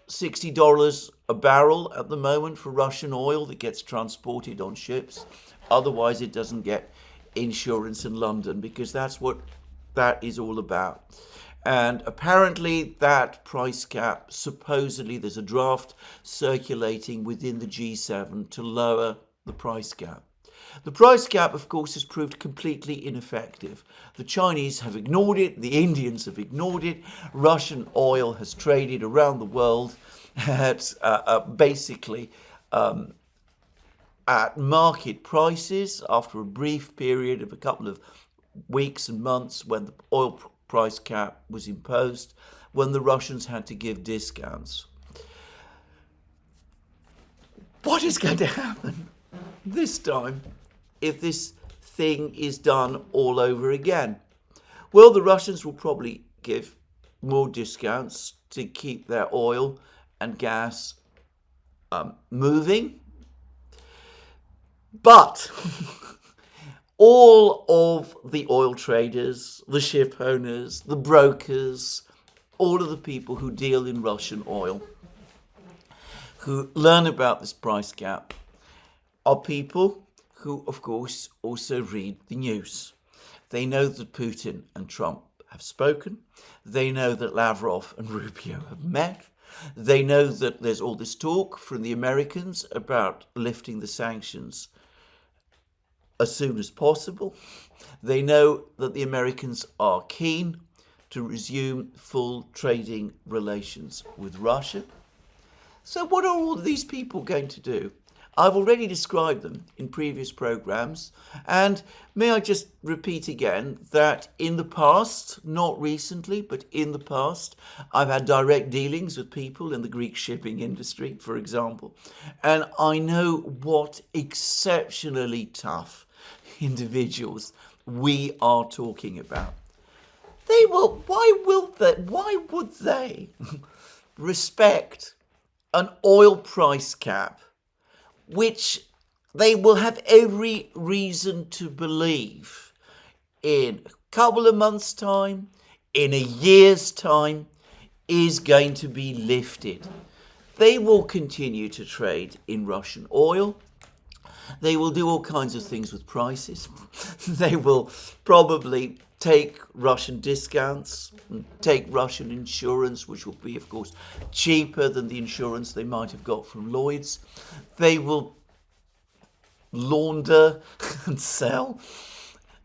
$60 a barrel at the moment for Russian oil that gets transported on ships. Otherwise, it doesn't get insurance in London, because that's what that is all about. And apparently that price cap, supposedly there's a draft circulating within the G7 to lower the price cap. The price cap, of course, has proved completely ineffective. The Chinese have ignored it. The Indians have ignored it. Russian oil has traded around the world at basically at market prices after a brief period of a couple of weeks and months when the oil price cap was imposed, when the Russians had to give discounts. What is going to happen this time if this thing is done all over again? Well, the Russians will probably give more discounts to keep their oil and gas moving. But all of the oil traders, the ship owners, the brokers, all of the people who deal in Russian oil, who learn about this price gap, are people who, of course, also read the news. They know that Putin and Trump have spoken. They know that Lavrov and Rubio have met. They know that there's all this talk from the Americans about lifting the sanctions as soon as possible. They know that the Americans are keen to resume full trading relations with Russia. So what are all these people going to do? I've already described them in previous programs, and may I just repeat again that in the past, not recently, but in the past, I've had direct dealings with people in the Greek shipping industry, for example, and I know what exceptionally tough individuals we are talking about. Why would they respect an oil price cap which they will have every reason to believe in a couple of months' time, in a year's time, is going to be lifted? They will continue to trade in Russian oil. They will do all kinds of things with prices. They will probably take Russian discounts, take Russian insurance, which will be, of course, cheaper than the insurance they might have got from Lloyd's. They will launder and sell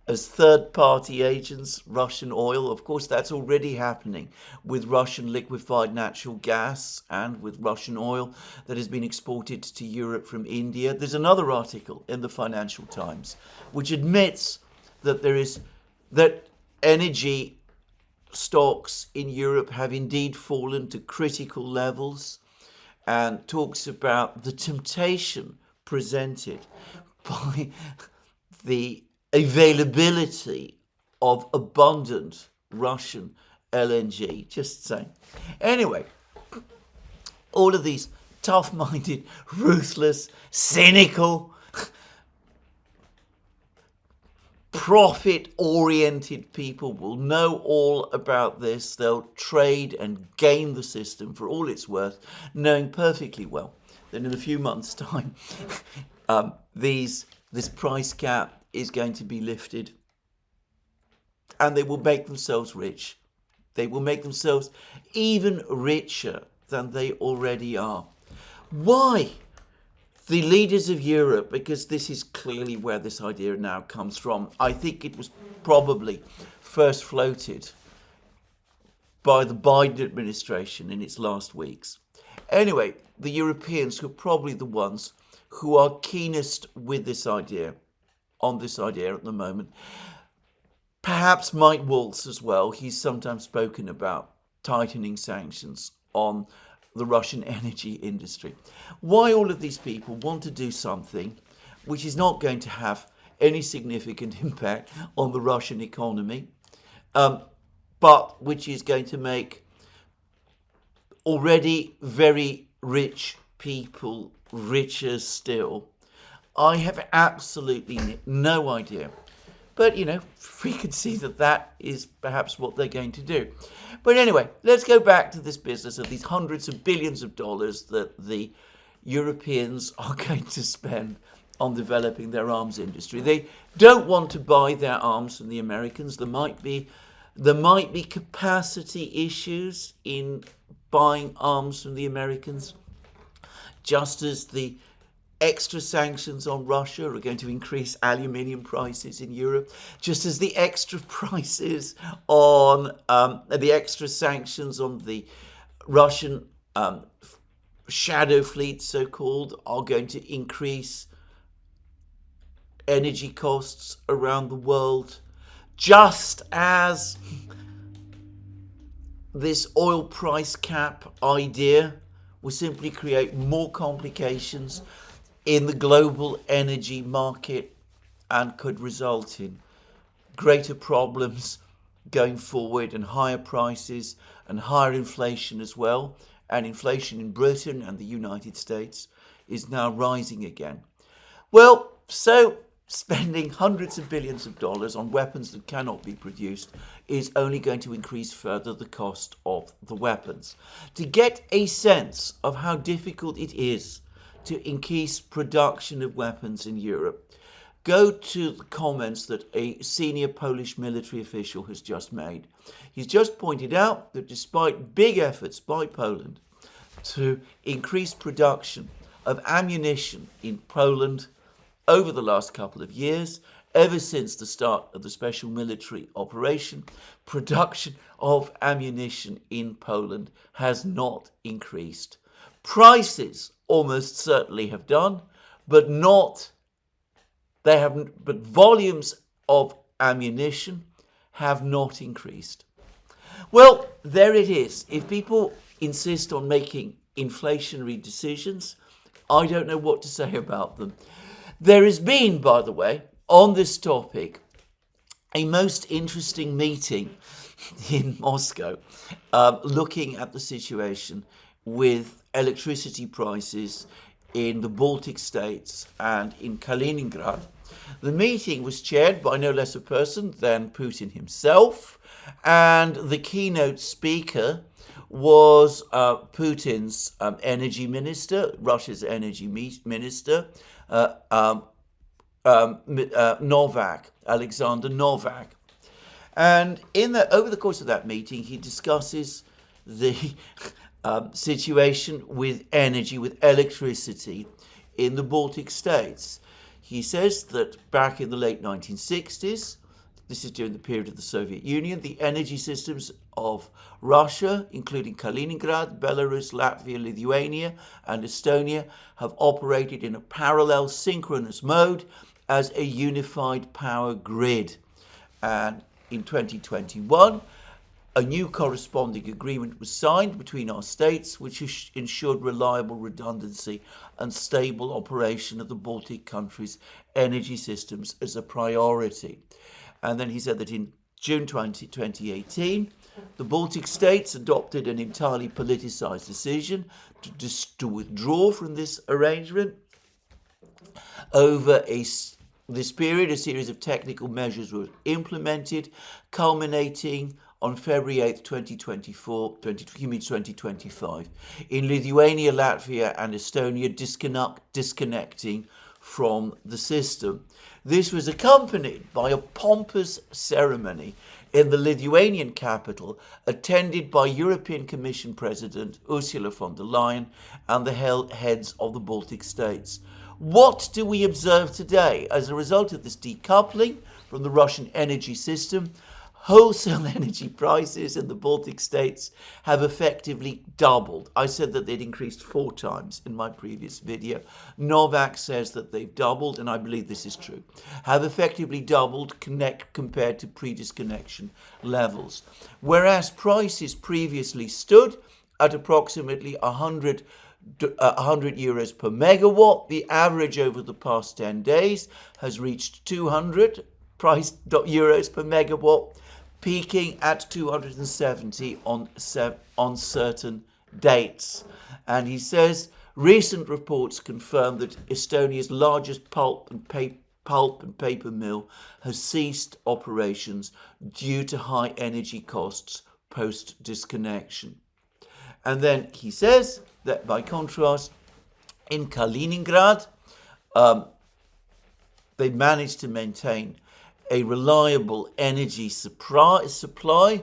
as third-party agents Russian oil. Of course, that's already happening with Russian liquefied natural gas and with Russian oil that has been exported to Europe from India. There's another article in the Financial Times which admits that energy stocks in Europe have indeed fallen to critical levels, and talks about the temptation presented by the availability of abundant Russian LNG. Just saying. Anyway, all of these tough-minded, ruthless, cynical, profit-oriented people will know all about this. They'll trade and game the system for all it's worth, knowing perfectly well that in a few months' time this price cap is going to be lifted, and they will make themselves rich. They will make themselves even richer than they already are. Why? The leaders of Europe, because this is clearly where this idea now comes from. I think it was probably first floated by the Biden administration in its last weeks. Anyway, the Europeans, who are probably the ones who are keenest with this idea, on this idea at the moment, perhaps Mike Waltz as well. He's sometimes spoken about tightening sanctions on the Russian energy industry. Why all of these people want to do something which is not going to have any significant impact on the Russian economy, but which is going to make already very rich people richer still. I have absolutely no idea. But, we can see that is perhaps what they're going to do. But anyway, let's go back to this business of these hundreds of billions of dollars that the Europeans are going to spend on developing their arms industry. They don't want to buy their arms from the Americans. There might be capacity issues in buying arms from the Americans, just as the extra sanctions on Russia are going to increase aluminium prices in Europe, just as the extra prices on the extra sanctions on the Russian shadow fleet, so-called, are going to increase energy costs around the world, just as this oil price cap idea will simply create more complications in the global energy market and could result in greater problems going forward and higher prices and higher inflation as well. and inflation in Britain and the United States is now rising again. Well, so spending hundreds of billions of dollars on weapons that cannot be produced is only going to increase further the cost of the weapons. To get a sense of how difficult it is to increase production of weapons in Europe, go to the comments that a senior Polish military official has just made. He's just pointed out that despite big efforts by Poland to increase production of ammunition in Poland over the last couple of years, ever since the start of the special military operation, production of ammunition in Poland has not increased. Prices almost certainly have done, but volumes of ammunition have not increased. Well, there it is. If people insist on making inflationary decisions, I don't know what to say about them. There has been, by the way, on this topic, a most interesting meeting in Moscow, looking at the situation with electricity prices in the Baltic states and in Kaliningrad. The meeting was chaired by no less a person than Putin himself, and the keynote speaker was Putin's energy minister, Russia's energy minister, Novak, Alexander Novak. And over the course of that meeting, he discusses the situation with energy, with electricity in the Baltic states. He says that back in the late 1960s, this is during the period of the Soviet Union, the energy systems of Russia, including Kaliningrad, Belarus, Latvia, Lithuania, and Estonia, have operated in a parallel synchronous mode as a unified power grid. And in 2021, a new corresponding agreement was signed between our states, which ensured reliable redundancy and stable operation of the Baltic countries' energy systems as a priority. And then he said that in June 2018, the Baltic states adopted an entirely politicized decision to withdraw from this arrangement. Over this period, a series of technical measures were implemented, culminating on February 8th, 2025, in Lithuania, Latvia, and Estonia disconnecting from the system. This was accompanied by a pompous ceremony in the Lithuanian capital, attended by European Commission President Ursula von der Leyen and the heads of the Baltic states. What do we observe today? As a result of this decoupling from the Russian energy system, wholesale energy prices in the Baltic states have effectively doubled. I said that they'd increased 4 times in my previous video. Novak says that they've doubled, and I believe this is true. Have effectively doubled compared to pre-disconnection levels. Whereas prices previously stood at approximately 100 euros per megawatt, the average over the past 10 days has reached 200 euros per megawatt, peaking at 270 on certain dates. And he says recent reports confirm that Estonia's largest pulp and paper mill has ceased operations due to high energy costs post-disconnection. And then he says that by contrast, in Kaliningrad, they managed to maintain a reliable energy supply.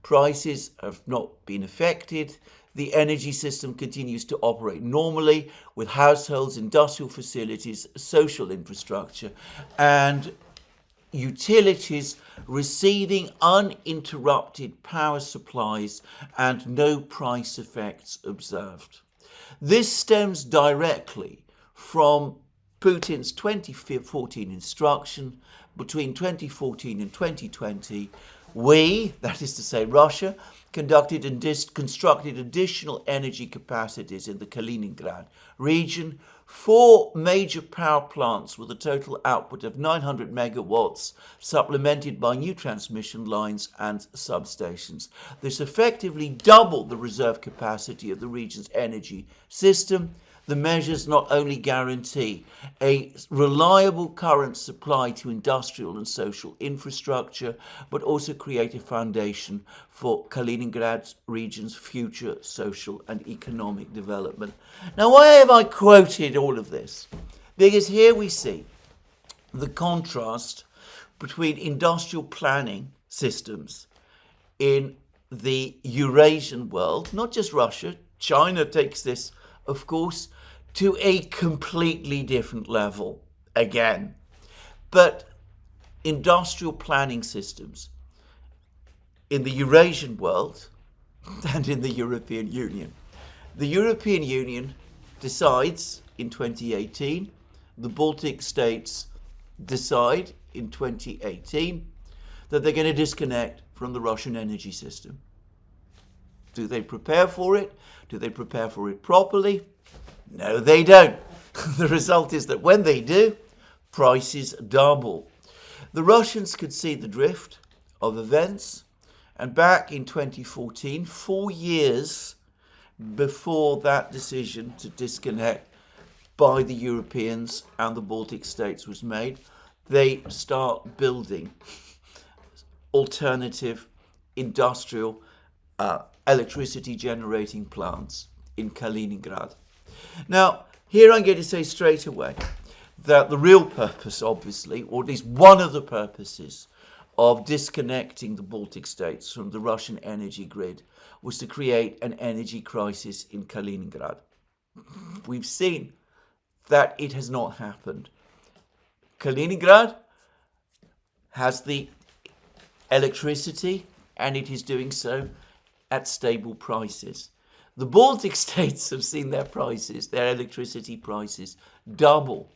Prices have not been affected. The energy system continues to operate normally with households, industrial facilities, social infrastructure, and utilities receiving uninterrupted power supplies and no price effects observed. This stems directly from Putin's 2014 instruction. Between 2014 and 2020, we, that is to say Russia, conducted and constructed additional energy capacities in the Kaliningrad region 4 major power plants with a total output of 900 megawatts, supplemented by new transmission lines and substations. This effectively doubled the reserve capacity of the region's energy system. The measures not only guarantee a reliable current supply to industrial and social infrastructure, but also create a foundation for Kaliningrad region's future social and economic development. Now, why have I quoted all of this? Because here we see the contrast between industrial planning systems in the Eurasian world, not just Russia. China takes this, of course, to a completely different level again. But industrial planning systems in the Eurasian world and in the European Union. The European Union decides in 2018, the Baltic states decide in 2018 that they're going to disconnect from the Russian energy system. Do they prepare for it? Do they prepare for it properly? No, they don't. The result is that when they do, prices double. The Russians could see the drift of events, and back in 2014, 4 years before that decision to disconnect by the Europeans and the Baltic states was made, they start building alternative industrial electricity generating plants in Kaliningrad. Now, here I'm going to say straight away that the real purpose, obviously, or at least one of the purposes of disconnecting the Baltic states from the Russian energy grid was to create an energy crisis in Kaliningrad. We've seen that it has not happened. Kaliningrad has the electricity, and it is doing so at stable prices. The Baltic states have seen their prices, their electricity prices, double.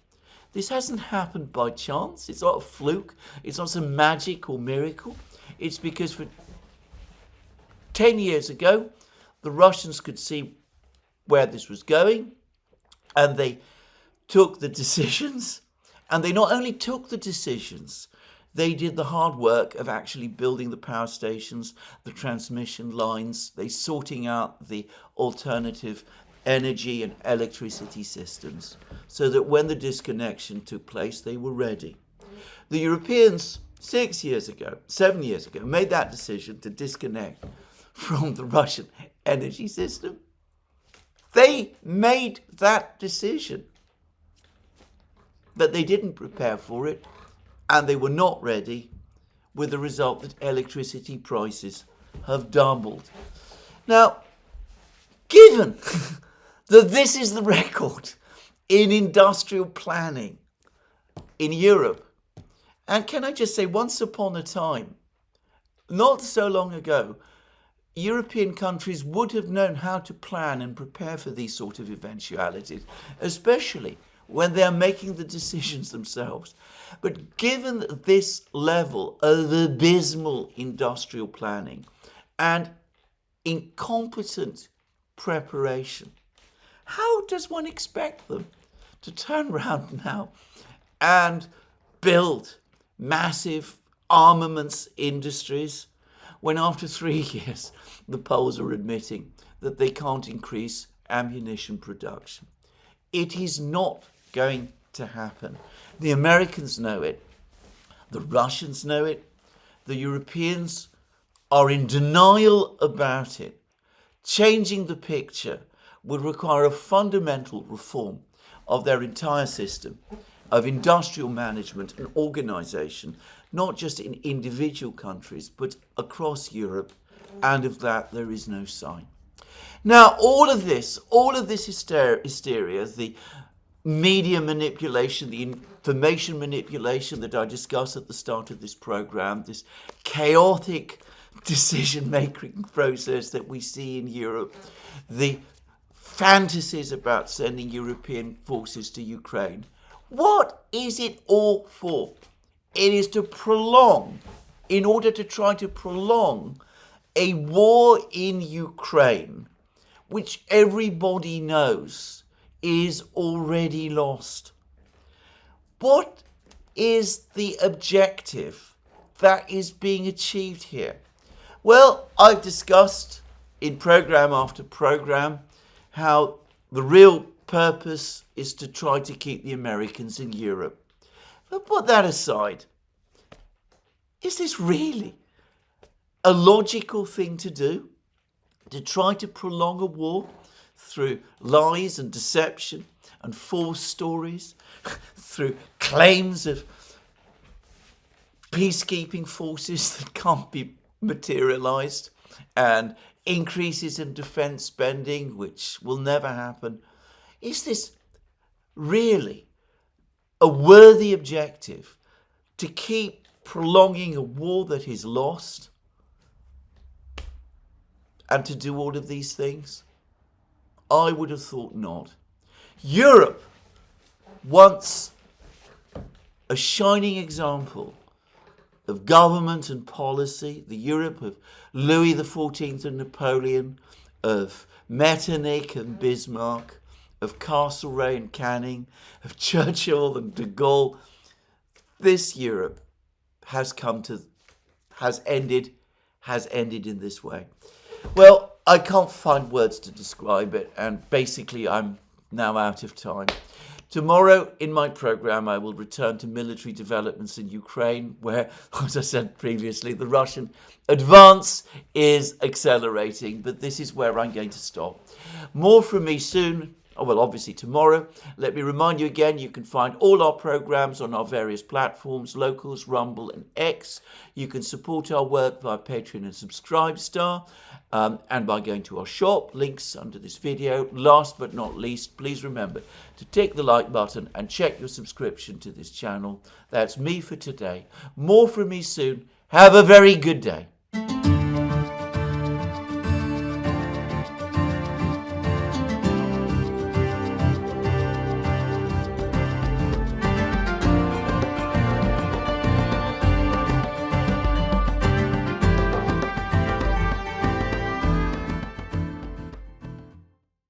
This hasn't happened by chance. It's not a fluke. It's not some magic or miracle. It's because for 10 years ago, the Russians could see where this was going, and they took the decisions. And they not only took the decisions, they did the hard work of actually building the power stations, the transmission lines, they sorting out the alternative energy and electricity systems, so that when the disconnection took place, they were ready. The Europeans 7 years ago, made that decision to disconnect from the Russian energy system. They made that decision. But they didn't prepare for it, and they were not ready, with the result that electricity prices have doubled. Now, given that this is the record in industrial planning in Europe, and can I just say, once upon a time, not so long ago, European countries would have known how to plan and prepare for these sort of eventualities, especially when they are making the decisions themselves. But given this level of abysmal industrial planning and incompetent preparation, how does one expect them to turn around now and build massive armaments industries when after 3 years the Poles are admitting that they can't increase ammunition production? It is not going to happen. The Americans know it. The Russians know it. The Europeans are in denial about it. Changing the picture would require a fundamental reform of their entire system of industrial management and organization, not just in individual countries, but across Europe, and of that there is no sign. Now, all of this hysteria, the media manipulation, the information manipulation that I discussed at the start of this program, this chaotic decision-making process that we see in Europe, the fantasies about sending European forces to Ukraine. What is it all for? It is to prolong, in order to try to prolong a war in Ukraine, which everybody knows is already lost. What is the objective that is being achieved here? Well, I've discussed in program after program how the real purpose is to try to keep the Americans in Europe. But put that aside, is this really a logical thing to do? To try to prolong a war through lies and deception and false stories, through claims of peacekeeping forces that can't be materialized, and increases in defense spending which will never happen. Is this really a worthy objective to keep prolonging a war that is lost and to do all of these things? I would have thought not. Europe, once a shining example of government and policy, the Europe of Louis XIV and Napoleon, of Metternich and Bismarck, of Castlereagh and Canning, of Churchill and de Gaulle, this Europe has ended in this way. Well, I can't find words to describe it, and basically I'm now out of time. Tomorrow in my program, I will return to military developments in Ukraine, where, as I said previously, the Russian advance is accelerating, but this is where I'm going to stop. More from me soon. Oh, well, obviously tomorrow. Let me remind you again, you can find all our programs on our various platforms, Locals, Rumble and X. You can support our work via Patreon and Subscribestar, and by going to our shop, links under this video. Last but not least, please remember to tick the like button and check your subscription to this channel. That's me for today. More from me soon. Have a very good day.